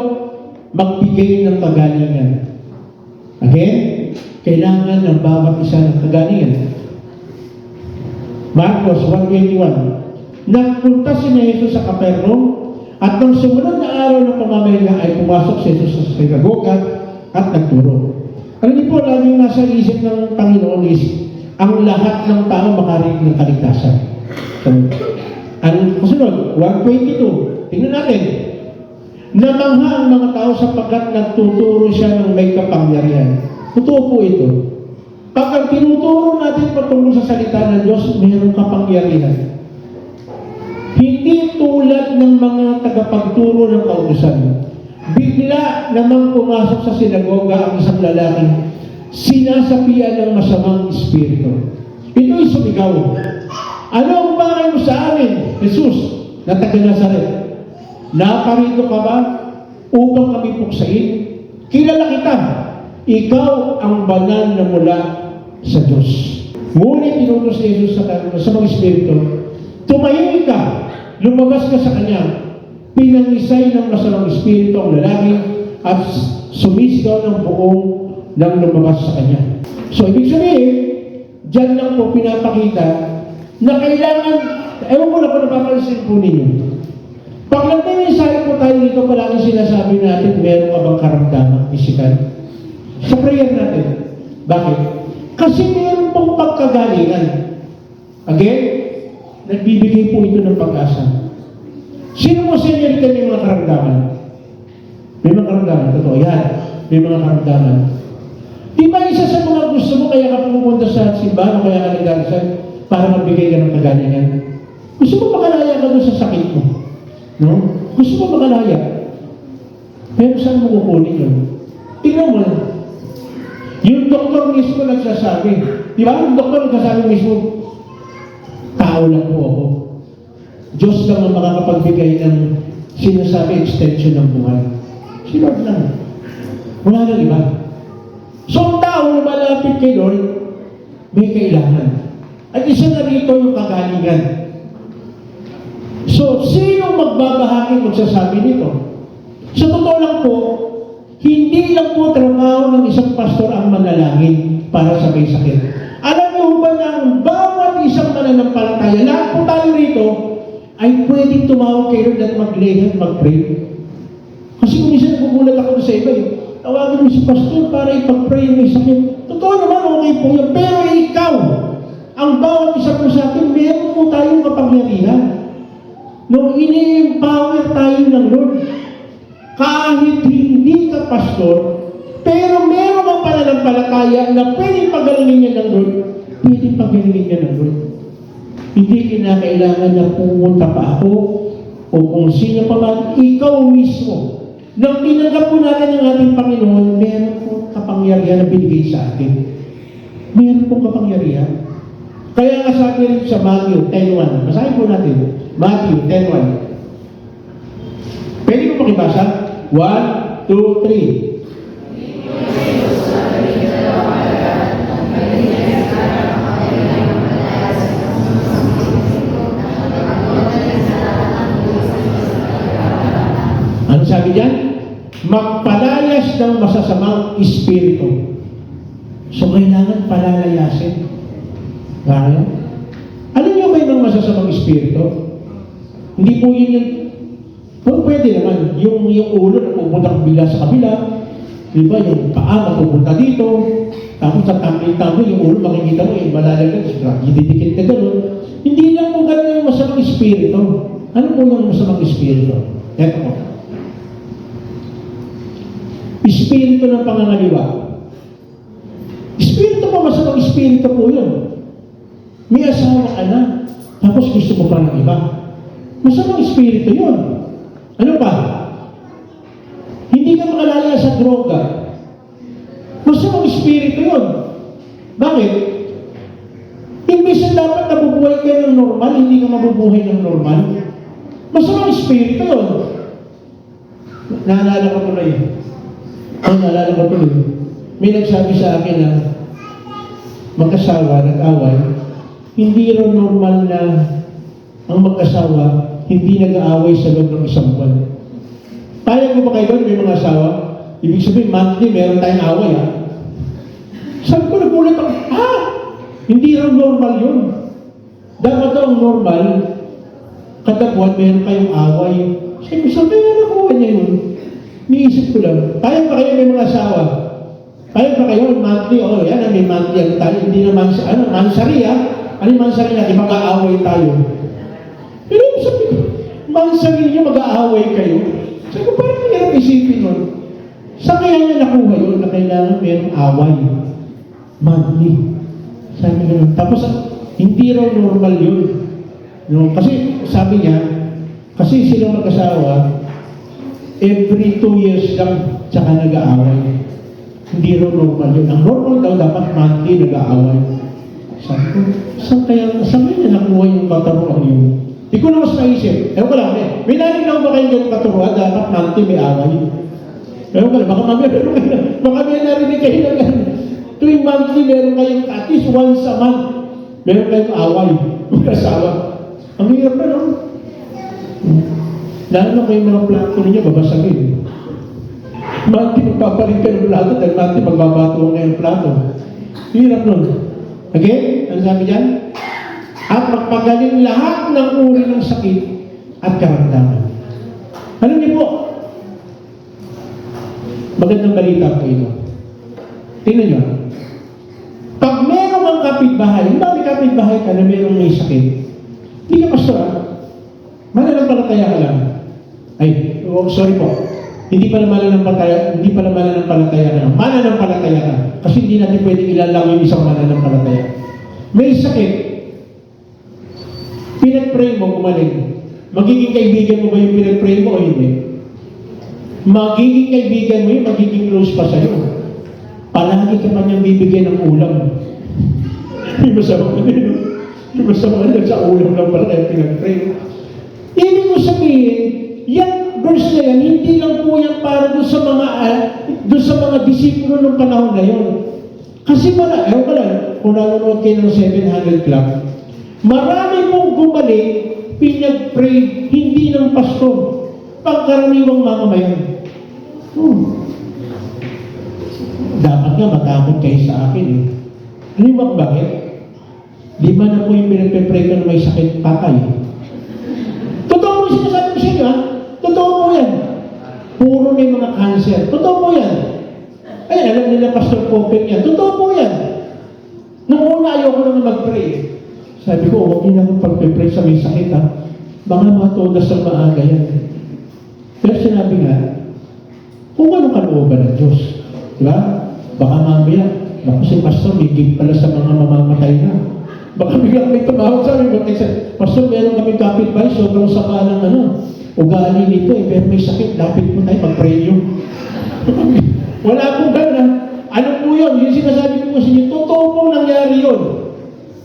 Speaker 2: magbigay ng kagalingan. Again, kailangan ng bawat isa ng kagalingan. Marcos 1:21. Nagpunta si Jesus sa Capernaum at nang sumunod na araw ng pamamahinga ay pumasok si Jesus sa sinagoga at nagturo. Alam niyo po, laging nasa isip ng Panginoon is ang lahat ng tao makarinig ng kaligtasan. So, ang kasunod, 1:22. Tingnan natin. Namangha ang mga tao sapagkat nagtuturo siya ng may kapangyarihan. Totoo po ito. Pag ang tinuturo natin patungkol sa salita ng Diyos, mayroong kapangyarihan. Hindi tulad ng mga tagapagturo ng kautusan. Bigla namang pumasok sa sinagoga ang isang lalaking sinasapian ng masamang espiritu. Ito'y sumigaw. Ano ang bagay mo sa amin, Jesus, na taga Nazaret? Naparito ka ba upang kami puksain? Kilala kita. Ikaw ang banal na mula sa Diyos. Ngunit tinutos ni Jesus sa mga espiritu, tumayo ka, lumabas ka sa kanya, pinangisay ng masamang espiritu ang lalaki at sumisigaw ng buong nang lumabas sa kanya. So, ibig sabihin, dyan lang po pinapakita na kailangan, ewan ko na kung napapansin po ninyo, pag nagme-mensahe po tayo dito, palagi sinasabi natin, meron ka bang karamdaman, physical? Sa prayer natin. Bakit? Kasi meron pong pagkagalingan. Again, nagbibigay po ito ng pag-asa. Sino mo sa inyo may mga karamdaman? May mga karamdaman. Totoo yan. May mga karamdaman. Di ba isa sa mga gusto mo kaya ka pumunta sa simbahan o kaya ka nagdasal para magbigay ka ng kagalingan? Gusto mo makalaya ka doon sa sakit mo? No? Gusto mo makalaya? Pero saan mo kukunin yun? Tingnan mo. Yung doktor mismo nagsasabi. Di ba? Yung doktor nagsasabi mismo, tao lang po ako. Diyos lang ang makakapagbigay ng sinasabi extension ng buhay. Si Lord lang. Wala nang iba. So, ang tao na malapit kay Lord, may kailangan. At isa na rito yung kagalingan. So, sino magbabahagi magsasabi nito? Sa totoo lang po, hindi lang po trabaho ng isang pastor ang manalangin para sa may sakit. Alam niyo ba na ang bawat isang mananampalataya, lahat po tayo rito, ay pwedeng tumawag kayo at mag-lay at mag-pray. Kasi kung isa nagugulat ako sa iba tawagin mo si pastor para ipag-pray yung may sakit. Totoo naman, okay po yun. Pero ikaw, ang bawat isa po sa atin, meron po tayong kapangyarihan. Nung ini-empower tayo ng Lord, kahit hindi ka pastor, pero meron kang pananampalataya na pwedeng pagalingin niya ng Lord, pwedeng pagalingin niya ng Lord. Hindi kinakailangan na pumunta pa ako o kung sino pa man, ikaw mismo. Nang tinanggap po natin ang ating Panginoon, meron po kapangyarihan na binigay sa atin. Meron po kapangyarihan. Kaya nga sabi rin sa Matthew 10:1. Basahin po natin. Matthew 10:1. Pwede ko pakibasa? 1, 2, 3. Ano sabi diyan? Magpalayas ng masasamang espiritu. So, kailangan palalayasin. Kaya? Alam niyo ba yung masasamang espiritu? Hindi po yun yung... Kung pwede naman, yung ulo na pupunta kabila sa kabila, di ba, yung paa na pupunta dito, tapos sa tamil-tamil, yung ulo makikita mo, yung malalagan, didikit ka gano'n. Hindi lang po gano'n yung masamang espiritu. Ano po yung masamang espiritu? Ito po. Espiritu ng pangangaliwa. Espiritu po, masamang espiritu po yun. May asawa ka na. Tapos gusto mo pa ng iba. Masamang espiritu yun. Ano pa? Hindi ka makalaya sa droga. Masamang espiritu yun. Bakit? Imbis na dapat nabubuhay ka ng normal, hindi ka mabubuhay ng normal. Masamang espiritu yun. Naalala ko tuloy. Naalala ko tuloy. May nagsabi sa akin na mag-asawa, nag-away, hindi raw normal na ang mag-asawa hindi nag-aaway sa loob ng isang buwan. Payag mo ba kayo doon, may mga asawa? Ibig sabihin, monthly, meron tayong away, ha? Sabi ko, nagulat ako, hindi raw normal yun. Dapat daw ang normal, kada buwan, meron kayong away. Sabi ko, saan kaya nakuha niya yun? Niisip ko lang, payag ba kayo may mga asawa? Payag ba kayo, monthly, yan, may monthly ang tayo, hindi naman, mansari, ha? Ano yung mansari natin, mag-aaway tayo. Pero sabi ko, mansari niyo, mag-aaway kayo. Sabi ko, parang hirap isipin nun. Saan kaya niya nakuha yun na kailangan mayroong away? Monthly. Sabi ko, tapos hindi raw normal yun. No? Kasi sabi niya, kasi silang mag-asawa, every 2 years lang tsaka nag-aaway. Hindi raw normal yun. Ang normal daw dapat monthly nag-aaway. Sabi ko, saan kaya niya nakuha yung kataruan yun? Di ko na mas naisip. Ewan ko lang, may naling lang ba kayong ganyung katuruan, dapat monthly may away. Ewan ko lang, baka may narinig kayo na gano'n. Tuwing monthly, meron kayong at least once a month, meron kayong away, mag-asawa. Ang hirap na, no? Lalo na kayong mga plato ninyo, babasagin. Monthly, magpapalit ka ng plato, dahil monthly, magbabato ang ngayong plato. Hirap nun. Okay? Ano sabi dyan? At magpagaling lahat ng uri ng sakit at karamdaman. Alam niyo po, magandang balita po ito. Tingnan niyo. Pag meron kang kapitbahay, hindi may kapitbahay ka na merong may sakit, hindi ka pastor, mananampalataya ka lang. Ay, sorry po. Hindi pala mananampalataya ka lang. Mananampalataya ka. Kasi hindi natin pwedeng ilalang yung isang mananampalataya. May sakit, pinag-pray mo, gumaling. Magiging kaibigan mo ba yung pinag-pray mo o hindi? Magiging kaibigan mo yung magiging close pa sa'yo. Palagi ka pa niyang bibigyan ng ulam. May masama ka din, no? May masama ka sa ulam lang pala tayo pinag-pray. Ibig mo sabihin, yan, verse na yan, hindi lang po yan para doon sa mga disipulo ng panahon na yun. Kasi ewan ko lang, kung nanonood kayo ng 700 Club, marami pong gumaling, pinag-pray, hindi ng pastor, pagkaraniwang mamamayan. Dapat nga matakot kayo sa akin eh. Ano yung bakit? 5 na po yung pinag-pray ko na may sakit patay. Totoo po yung sinasabi ko sa inyo, ha? Totoo po yan. Puro may mga cancer. Totoo po yan. Ay, alam nila Pastor Popeng yan. Totoo po yan. Nung una, ayoko naman mag-pray. Sabi ko, huwag niyo naman pag-pray sa may sakit, ha? Baka matodas ang maaga yan. Pero sinabi nga, kung anong kalooban ng Diyos. Diba? Baka mamaya, naku si Pastor, may gig pala sa mga mamamatay na. Baka biglang may tumawag sa amin, Pastor, meron kami kapitbahay, sobrang sama ng ugali nito eh, pero may sakit, lapit mo tayo, mag-pray nyo. Wala pong gano'n. Ano po yun? Yung sinasabi ko sa inyo, totoo pong nangyari yun.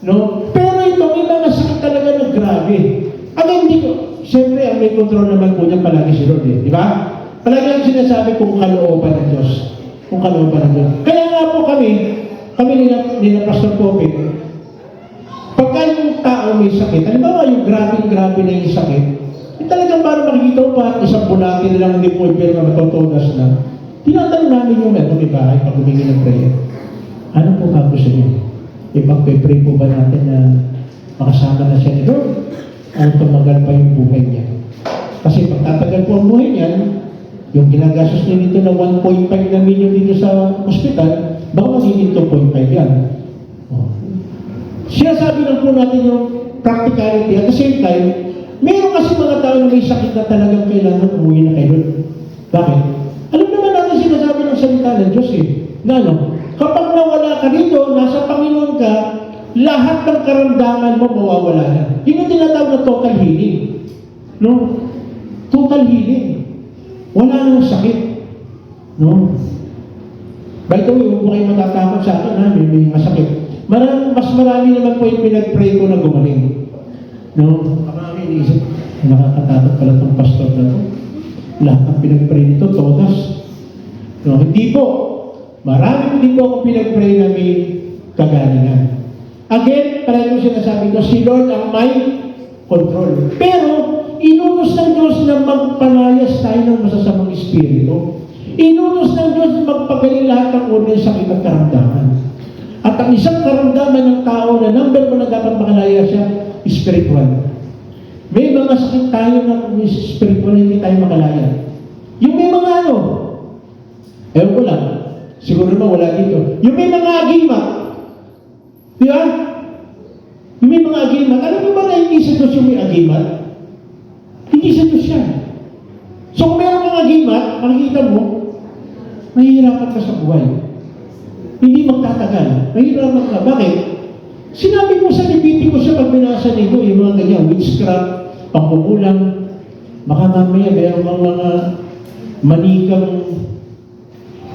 Speaker 2: No? Pero ito, may mga sakit talaga na grabe. Hindi ko, siyempre, ang may control naman po niya palagi si Lord eh. Di ba? Palagi lang sinasabi kung kalooban ng Diyos. Kung kalooban ng Diyos. Kaya nga po kami nila Pastor Popeng, pagka yung tao may sakit, halimbawa yung grabe na yung sakit, talagang para makikita mo pa isang bulati na lang hindi po pero matotodas na. Tinatanong namin yung may bahay pag humingi ng prayer. Ano po ba gusto niyo? Ipag-pray po ba natin na makasama na siya ni Lord? O tumagal pa yung buhay niya? Kasi pag tatagal po ang buhay niya, yung ginagastos niya dito na 1.5 na million dito sa hospital, baka magiging 2.5 yan. Sinasabi lang po natin yung practicality. At the same time, meron kasi mga tao na may sakit na talagang kailangan umuwi na kayo. Bakit? Alam naman natin sinasabi ng salita ng Diyos eh. Na kapag nawala ka dito, nasa Panginoon ka, lahat ng karamdaman mo mawawala na. Yun yung tinatawag na total healing. No? Total healing. Wala nang sakit. No? By the way, huwag mo kayo matatakot sa akin, ha? May masakit. Mas marami naman po yung pinag-pray ko na gumaling. No? Marami iniisip, nakakatakot pala itong pastor na to. Lahat ng pinag-pray nito, todas. No? Hindi po. Marami din po ako pinag-pray na may kagalingan. Again, parang yung sinasabi ko, si Lord ang may control. Pero, inunos ng Diyos na magpalayas tayo ng masasamang espiritu. Inunos ng Diyos na magpagaling lahat ng unang sakit at karamdaman. At ang isang karamdaman ng tao na number 1 na dapat makalaya siya, spiritual. May mga sakit tayo na spiritual hindi tayo makalaya. Yung may mga ewan ko lang, siguro naman wala dito. Yung may mga agimat, di ba? Yung may mga agimat, alam mo ba na hindi sa Diyos yung may agimat? Hindi sa Diyos yan. So kung mayroong mga agimat, makikita mo, mahihirapan ka sa buhay. Hindi magtatagal. Mahihirapan ka. Bakit? Sinabi ko sa Levitico sa pagbinasa nito, yung mga ganyan, witchcraft, pangkukulang, baka mamaya mayroong mga manikang,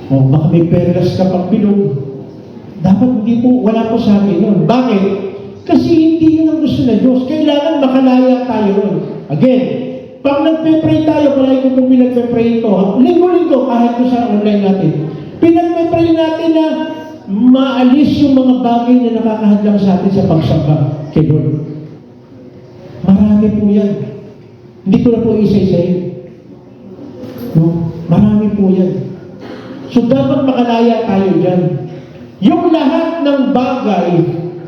Speaker 2: o baka may perlas ka pang bilog. Dapat hindi po, wala po sa akin nun. Bakit? Kasi hindi yun ang gusto na Diyos. Kailangan makalaya tayo nun. Again, pag nagpe-pray tayo, palagi ko pong pinagpe-pray ito, linggo-linggo, kahit ko sa online natin, pinagpe-pray natin na maalis yung mga bagay na nakakahadlang sa atin sa pagsamba kay Lord. Marami po yan. Hindi ko na po isa-isahin. No? Marami po yan. So dapat makalaya tayo dyan. Yung lahat ng bagay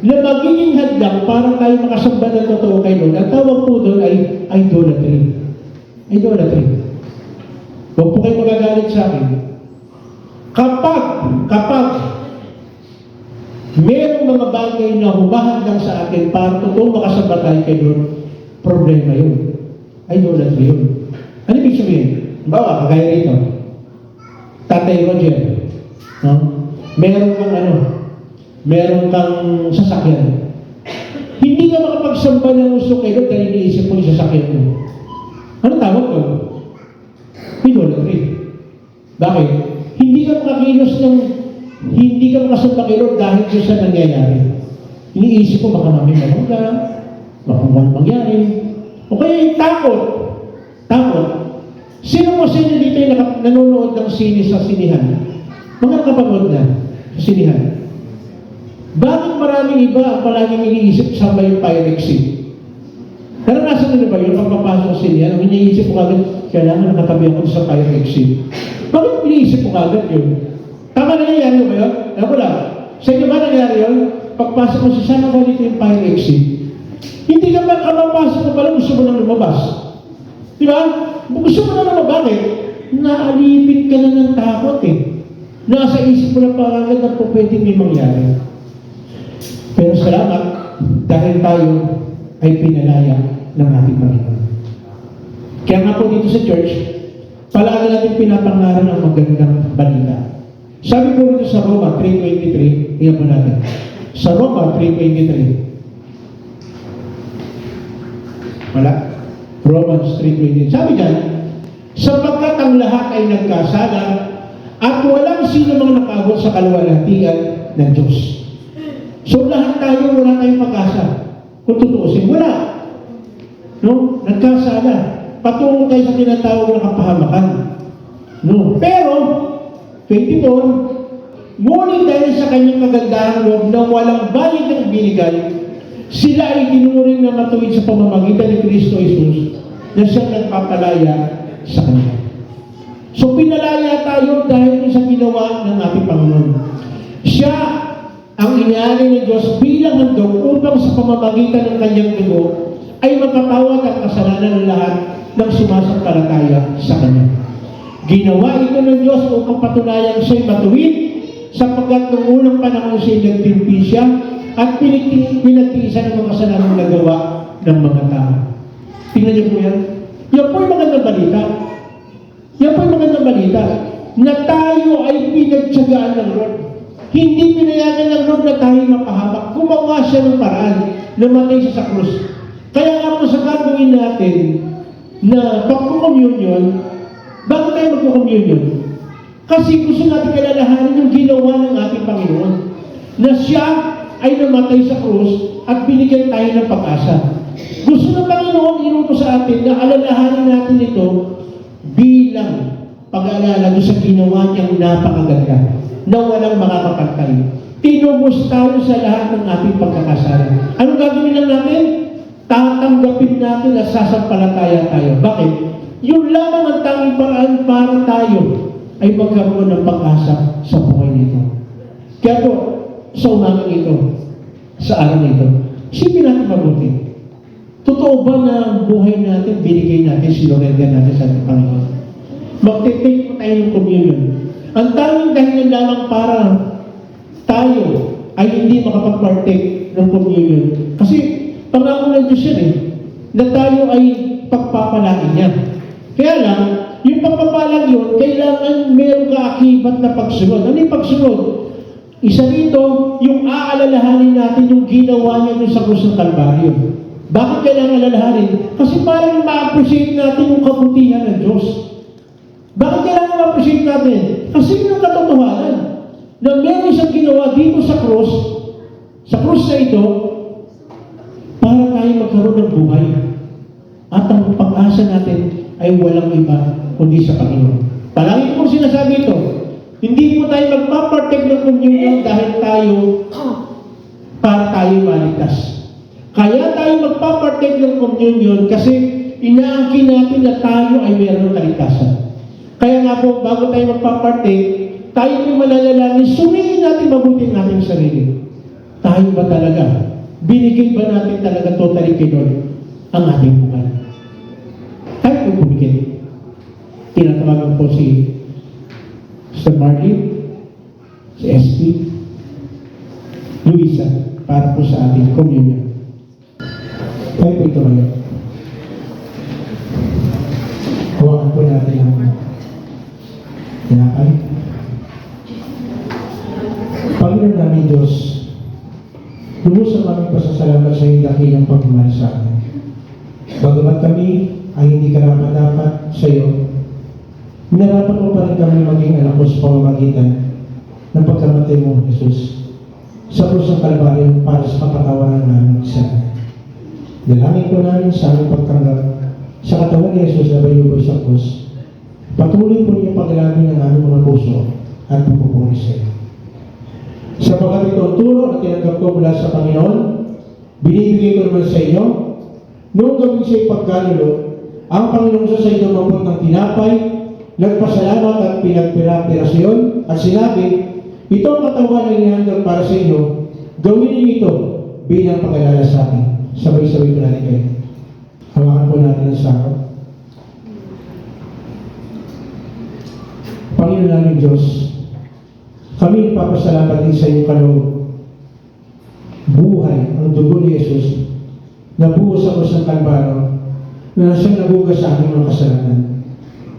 Speaker 2: na magiging hadlang para tayo makasamba ng totoo kay Lord, ang tawag po doon ay idolatry. Idolatry. Huwag po kayo magagalit sa akin. Kapag merong mga bagay na humahadlang sa atin para totoo makasamba tayo kay Lord, problema yun. Idolatry yun. Ano ibig sabihin? Bawa, kagaya rito. Tatay Roger. No? Meron kang sasakyan. Hindi ka makapagsamba ng gusto kay Lord dahil iniisip mo yung sasakyan mo. Ano tawag ko? Idolatry. Bakit? Hindi ka makakilos ng hindi ka makasamba kay Lord dahil doon sa nangyayari. Iniisip ko, baka namin malungga, baka mangyari. O kaya yung takot. Takot. Sino mo sa inyo dito yung nanonood ng sine sa sinihan? Mga kapanood na sa sinihan. Bakit maraming iba ang palaging iniisip sa yung pirate exit? Naranasan nyo ba yun? Pagpapasok sa sinihan, ang iniisip ko agad, kailangan nakatabi ako sa pirate exit. Bakit iniisip ko agad yun? Tama na nangyayari ba yun? Alam ko lang. Sa inyo ba nangyari yun? Pagpasok mo sa sana ba dito yung fire exit? Hindi ka ba kapapasok mo pala gusto mo nang lumabas? Di ba? Gusto mo na naman bakit? Naalipin ka na ng takot eh. Nasa isip mo na pagagad na po pwedeng may mangyari. Pero salamat dahil tayo ay pinalaya ng ating Panginoon. Kaya nga po dito sa church, palagi natin pinapangaral ang magandang balita. Sabi po rito sa Roma 3:23, tingnan po natin. Sa Roma 3:23. Wala? Romans 3:23. Sabi dyan, sapagkat ang lahat ay nagkasala at walang sino mang nakaabot sa kaluwalhatian ng Diyos. So lahat tayo, wala tayong pag-asa. Kung tutuusin, wala. No? Nagkasala. Patungo tayo sa tinatawag na kapahamakan. No? Pero, 24, ngunit dahil sa kanyang kagandahang loob na walang bayad ng binigay, sila ay tinuring na matuwid sa pamamagitan ni Kristo Jesus na siyang nagpapalaya sa Kanya. So pinalaya tayo dahil sa ginawa ng ating Panginoon. Siya ang inialay ng Diyos bilang handog upang sa pamamagitan ng Kanyang dugo ay makatawad ang kasalanan ng lahat ng sumasampalataya sa Kanya. Ginawa ito ng Diyos upang patunayan siya'y matuwid sapagkat noong unang panahon siya'y nagtimpi siya at pinagtiisan ng mga kasalanang nagawa ng mga tao. Tingnan niyo po yan. Yan po yung magandang balita. Yan po yung magandang balita na tayo ay pinagtsagaan ng Lord. hindi pinayagan ng Lord na tayo mapahamak. Gumawa siya ng paraan na matay siya sa krus. Kaya nga po sa gagawin natin na pagkukommunion, bakit tayo magkukommunion? Kasi gusto natin kalalahanin yung ginawa ng ating Panginoon. Na siya ay namatay sa krus at binigyan tayo ng pag-asa. Gusto ng Panginoon inuto sa atin na alalahanin natin ito bilang pag-aalala doon sa ginawa niyang napakaganda na walang makakapantay. Tinubos tayo sa lahat ng ating pagkakasala. Anong gagawin lang natin? Tatanggapin natin at sasampalataya tayo. Bakit? Yung lamang ang tanging paraan para tayo ay magkaroon ng pag-asa sa buhay nito. Kaya po, sa umagang ito, sa araw nito, isipin natin mabuti. Totoo ba na ang buhay natin, binigay natin, sinurrender natin sa ating Panginoon? Magtitake po tayo ng communion. Ang tanging dahilan lamang para tayo ay hindi makapag-partake ng communion. Kasi pangako ng Diyos yan na tayo ay pagpapalain niya. Kaya lang, yung pagpapalang yun, kailangan meron kaakibat na pagsunod. Ano yung pagsunod? Isa rito, yung aalalahanin natin yung ginawa niya doon sa krus ng Kalbaryo. Bakit kailangan alalahanin? Kasi parang ma-appreciate natin yung kabutihan ng Diyos. Bakit kailangan ma-appreciate natin? Kasi yung katotohanan na meron siyang ginawa dito sa krus na ito, para tayo magkaroon ng buhay. At ang pag-asa natin ay walang iba kundi sa Panginoon. Palagi ko sinasabi ito, hindi po tayo magpapartake ng communion dahil tayo para tayo maligtas. Kaya tayo magpapartake ng communion kasi inaangkin natin na tayo ay mayroon ng kaligtasan. Kaya nga po, bago tayo magpapartake, tayo may malalalanin, sumingin natin mabuti ang ating sarili. Tayo ba talaga? Binigay ba natin talaga totally kay Lord ang ating buhay? Tayo po bumigay. Tinatawagan po si Mr. Marley, si SP, Luisa, para po sa ating communion. Tayo po ito ngayon. Hawakan po natin ang tinapay. Panginoon namin Diyos, lubos ang aming pasasalamat sa iyong dakilang pagmamahal sa amin. Bagamat kami ay hindi karapat-dapat sa iyo, minarapat mo pa rin kami maging anak mo sa pamamagitan ng pagkamatay mo, Jesus, sa krus ng Kalbaryo para sa kapatawaran namin sa dalangin ko namin sa aming pagtanggap sa katawan ni Jesus na bayubay sa krus. Patuloy po niyo paglalangin ng aming mga puso at pagpupuri sa iyo. Sapagkat ito ang turo na tinanggap ko mula sa Panginoon, binibigay ko naman sa inyo, noong gawin sa ipagkanulo, ang Panginoon sa inyo mabot ng tinapay, nagpasalamat at pinagpirasyon at sinabi, ito ang katawan na inihandog para sa inyo, gawin niyo ito bilang pag-alala sa akin. Sabay-sabay po natin kayo. Hawakan po natin ang sako. Panginoon namin Diyos, kami papasalamat din sa iyong kaloob. Buhay ang dugo ni Jesus na buhos sa krus ng Kalbaryo na siyang nagugas sa aming mga kasalanan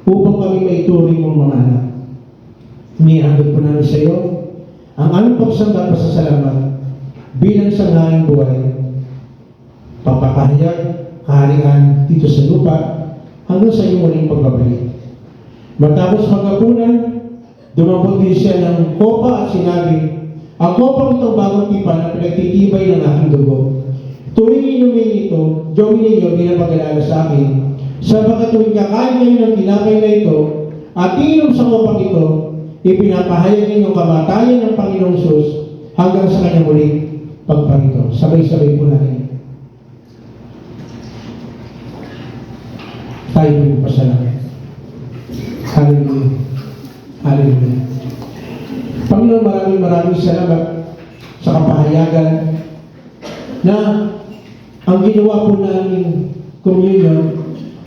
Speaker 2: upang kami maituring mong mga anak. Inihandog po namin sa iyo ang aming pagsamba sa salamat bilang sanghaing buhay, pagpapahayag, kaharian dito sa lupa hanggang sa iyong muling pagbabalik. Matapos maghapunan, dumabot din siya ng kopa at sinabi, ang kopang itong bagong tipan na pinagtitibay ng aking dugo. Tuwing inumin ito, gawin ninyo bilang pag-alala sa akin. Sapagkat tuwing kakain ngayon ng tinapay na ito at inom sa kopang ito, ipinapahayag ninyong kamatayan ng Panginoong Jesus hanggang sa kanyang muling pagparito. Sabay-sabay po natin. Tayo po yung pasalamat. Hallelujah. Hallelujah. Panginoon, maraming salamat sa kapahayagan na ang ginawa po namin communion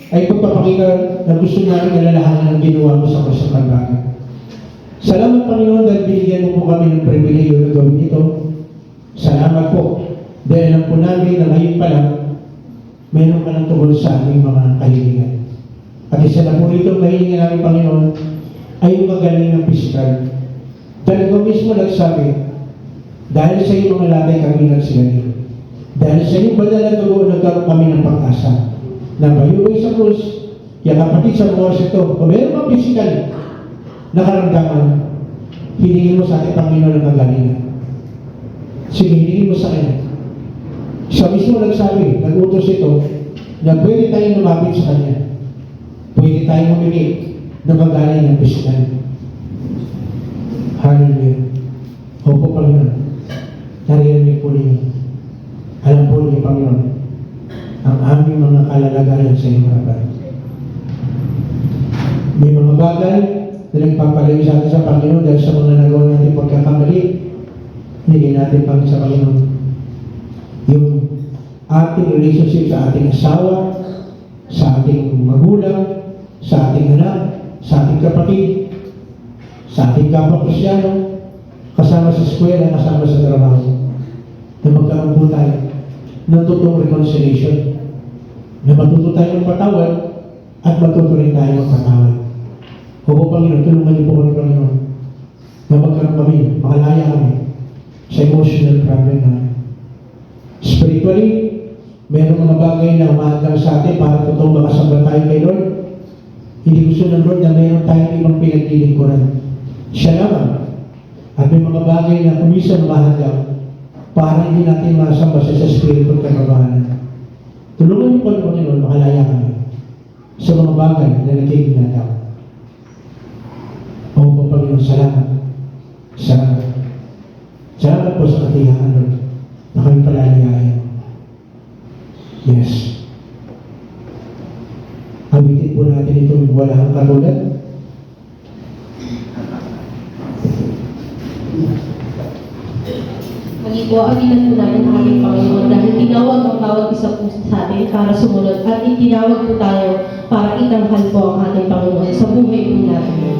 Speaker 2: ay pagpapakita na gusto namin alalahanan ang ginawa mo sa krus ng Kalbaryo. Salamat Panginoon dahil binigyan mo po kami ng pribileyo na gawin ito. Salamat po dahil alam po namin na ngayon pa lang mayroon ka ng tungkol sa aming mga kahilingan. At isa na po rito kahilingan namin Panginoon ay yung kagaling ng pisikal. Dahil ko mismo nagsabi, dahil sa iyong mga latay kami nagsigaling. Dahil sa iyong banal na dugo, nagkaroon kami ng pag-asa. Na bayubay sa krus, kaya kapatid sa oras ito, kung meron mang physical na karamdaman, hiningin mo sa ating Panginoon ng kagalingan. Sige, hiningin mo sa Kanya. Siya mismo nagsabi, nag-utos ito, na pwede tayong lumapit sa Kanya. Pwede tayong humingi ng kagaling ng physical. Hallelujah. Opo, Panginoon. Naririnig po ninyo. Alam po ninyo, Panginoon, ang aming mga kalalagayan sa iyong harapan. May mga bagay na nagpapalayo sa atin sa Panginoon dahil sa mga nagawa natin pagkakamali. Hingin natin pang sa Panginoon. Yung ating relationship sa ating asawa, sa ating magulang, sa ating anak, sa ating kapatid, sa ating kapwa-Kristyano, kasama sa eskwela, kasama sa trabaho, na magkaroon po tayo ng totoong reconciliation, na matuto tayo ng patawad at matuto rin tayo magpatawad. Opo, Panginoon, tulungan niyo po kami, Panginoon, na magkaroon kami, makalaya kami sa emotional problem namin. Spiritually, mayroong mga bagay na umahanggang sa atin para totoong makasamba tayo kay Lord. Hindi gusto ng Lord na mayroon tayong ibang pinaglilingkuran. Siya lamang. At may mga bagay na kumisan umahanggang para hindi natin masamba sa Espiritu at kagawanan. Tulungan niyo po, Panginoon, makalaya kami sa mga bagay na nakikinataw. O po, Panginoon, salamat. Salamat. Salamat po sa katiyakan, Lord, na kami palalayain. Yes. Awitin po natin itong walang katulad.
Speaker 3: Maging po, aginan po natin ang aming Panginoon dahil tinawag ang bawat isa po sa atin para sumunod at itinawag po tayo para itanghal po ang ating Panginoon sa buhay po natin.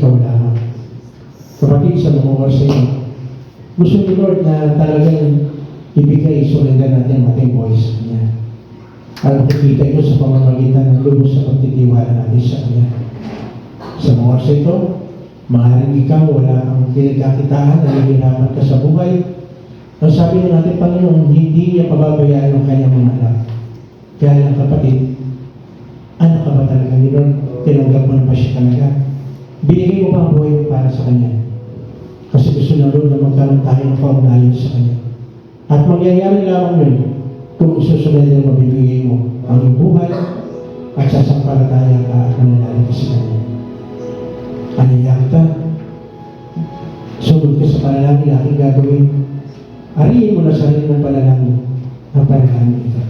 Speaker 2: ikaw lamang. Kapatid, sa mga oras sa iyo, gusto ni Lord na talagang ibigay, sulidan natin ang ating voice sa Kanya. At makikita ito sa pamamagitan ng lubos sa pagtitiwala natin sa Kanya. Sa mga oras ito, maaaring ikaw, wala kang pinagkakitaan, nahihirapan ka sa buhay. Ang sabi ng ating Panginoon, hindi niya pababayaan ang kanyang mga anak. Kaya lang kapatid, anak ka ba talaga ni Lord? Tinanggap mo na ba siya talaga? Binigay mo ba ang buhay mo para sa Kanya? Kasi gusto na Lord na magkaroon tayo ng kaugnayan sa Kanya. At mangyayari lamang yun kung isusunod na mabibigay mo ang iyong buhay at sasampalataya ka at mananalig ka sa Kanya. Aniyak ka, sunod ka sa panalangin na aking gagawin. Arihin mo na sarili mong panalangin ang panalangin ito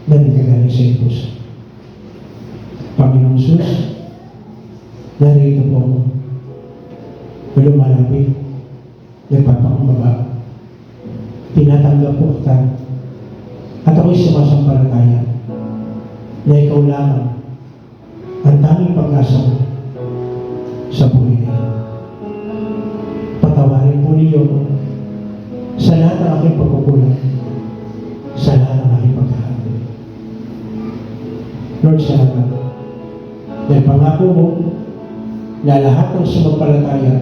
Speaker 2: na nagkagaling sa iyong puso. Panginoong Sus, narito po ako. Lumalapit, nagpapakumbaba. Tinatanggap po kita at ako'y sumasampalataya na ikaw lamang ang tanging pag-asa ko sa buhay nito. Patawarin po niyo sa lahat ng aking pagkukulang, sa lahat ng aking pagkakamali. Lord, salamat. Dahil pangako mo na lahat ng sumampalataya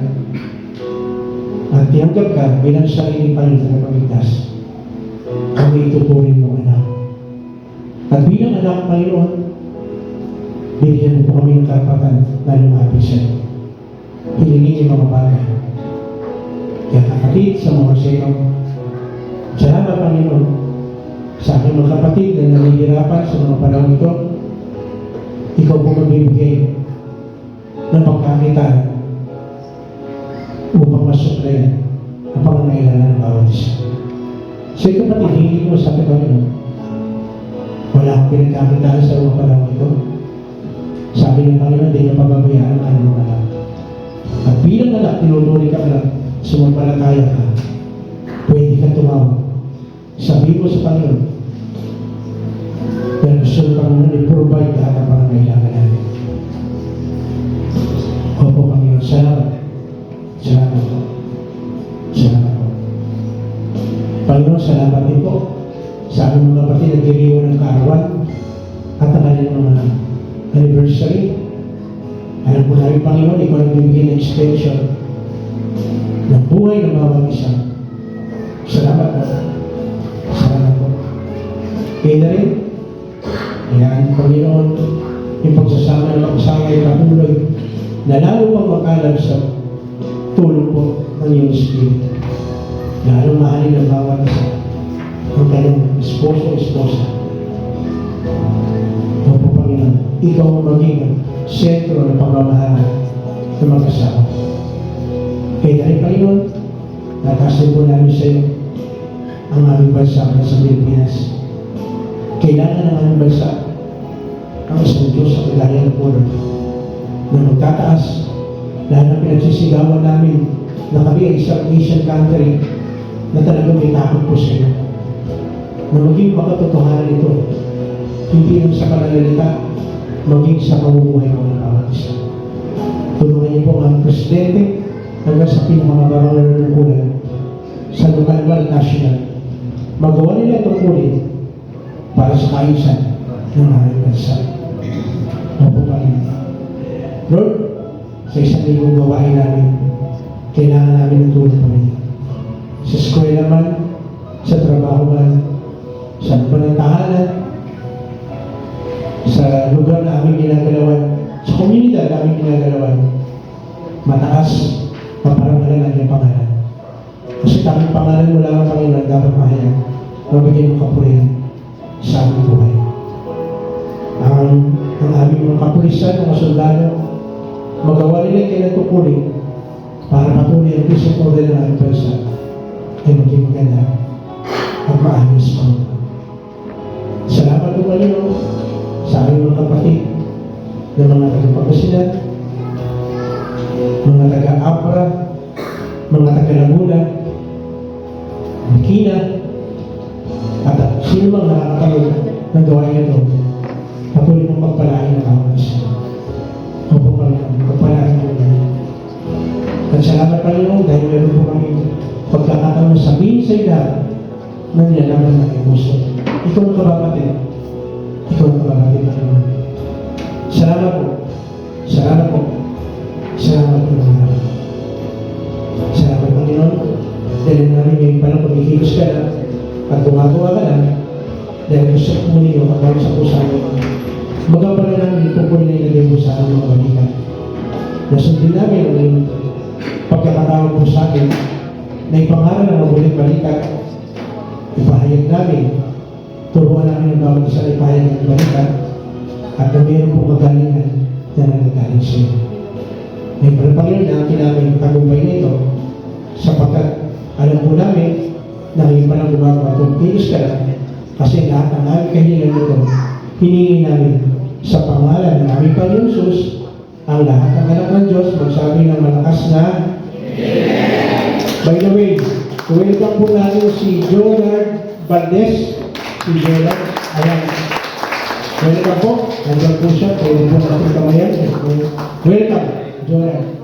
Speaker 2: at tiyanggap ka bilang sarili pa rin sa kapagligtas, kami ituturing mo anak. At bilang anak, Panginoon, binigyan mo po kami ng karapatan na lumapit sa iyo. Hilingin yung mga bagay. Kaya kapatid sa mga sino, salamat Panginoon sa aking mga kapatid na nahihirapan sa mga panahon ito. Ikaw po magbibigay ng pagkakitaan upang masuklayan ang pangangailangan ng bawat isa. So ito kapatid, hindi mo sa akin Panginoon, wala akong pinagkakitaan sa mga panahon ito. Sabi ng Panginoon, hindi niya pababayaan ang kanyang mga anak. At bilang anak, tinutuloy ka lang, sumampalataya ka, pwede ka tumawag. Sabi mo sa Panginoon, pero gusto ng Panginoon i-provide lahat ang pangangailangan namin. Opo, Panginoon, salamat. Salamat po. Salamat po. Panginoon, salamat din po sa aming mga kapatid na giliwan ng kaarawan at ang kanilang mga anniversary. Alam po namin, Panginoon, ikaw ang bibigyan ng extension ng buhay ng bawat isa. Salamat po. Salamat po. Kaya na rin, hayaan, Panginoon, yung pagsasama ng pagsama ay patuloy na lalo pang makalag sa tulong po ng iyong Espiritu. Lalo mahalin ng bawat isa ang kanyang esposo o esposa. Opo, Panginoon, ikaw ang maging sentro ng pagmamahalan ng mga kasama. Kaya dahil, Panginoon, natasin po namin sa iyo ang aming bansa sa Pilipinas. Kailangan ng aming bansa ang isang Diyos sa kagaya ng puno na magtataas, lahat ng pinagsisigawan namin na kami ay isang Asian country na talagang may takot po sa iyo. Na maging makatotohanan ito, hindi lang sa pananalita, maging sa pamumuhay mo ng bawat isa. Tulungan niyo po ang Presidente hanggang sa pinakamababang nanunungkulan sa lokal, national. Magawa nila tungkulin para sa kaayusan ng aming bansa. Opo, Panginoon. Lord, sa isang libong gawain namin, kailangan namin ng tulong po ninyo. Sa eskwela man, sa trabaho man, sa panantahanan, sa lugar na aming ginagalawan, sa komunidad na aming ginagalawan, mataas, maparangalan ang iyong pangalan. Kasi tamang pangalan mo lang ang Panginoon dapat mahayag, mabigyan ng kapurihan sa aming buhay. Ang aming mga kapulisan, mga sundalo, magawa nila yung kinatukuling para patuloy ang pisong order ng aming bansa ay maging maganda at maayos pa. Salamat po Panginoon sa aming mga kapatid na mga taga-Pangasinan, mga taga-Abra, mga taga-Laguna, Makina, at sino mang nakakatawag ng gawain ito, patuloy mong pagpalain ng bawat isa. Opo Panginoon, pagpalain mo Salamat Panginoon dahil meron po kami pagkakataon na sabihin sa ila na nilalaman ng aking puso. Ikaw ang kababatid. Ikaw ang kababatid Panginoon. Salamat po. Salamat po. Salamat po mga namin. Salamat Panginoon. Dahil namin ngayon palang pagkikilos ka na at gumagawa ka na dahil gusto po ninyo at bawat sa pusa mo. Magkapala namin po po nilagay mo sa aming mga balikan. Nasundin namin ang iyong pagkakatawag po sa akin na ipangalan ng mabuling balikan. Ipahayag namin. Turuan namin ang bawat isa na ipahayag ng balikan at na mayroon po kagalingan na nagagaling sa iyo. May Panginoon na akin namin tagumpay nito sapagkat alam po namin na ngayon pa lang gumagawa kung kilos ka lang kasi lahat ng aming kahilingan nito hiningi namin sa pangalan ng aming Panginoon Jesus ang lahat ng anak ng Diyos magsabi ng malakas na By the way, welcome po natin si Jonard Valdez. Si Jonard, ayan. Welcome po. Nandiyan po siya. Pwede po natin kamayan. Welcome, Jonard.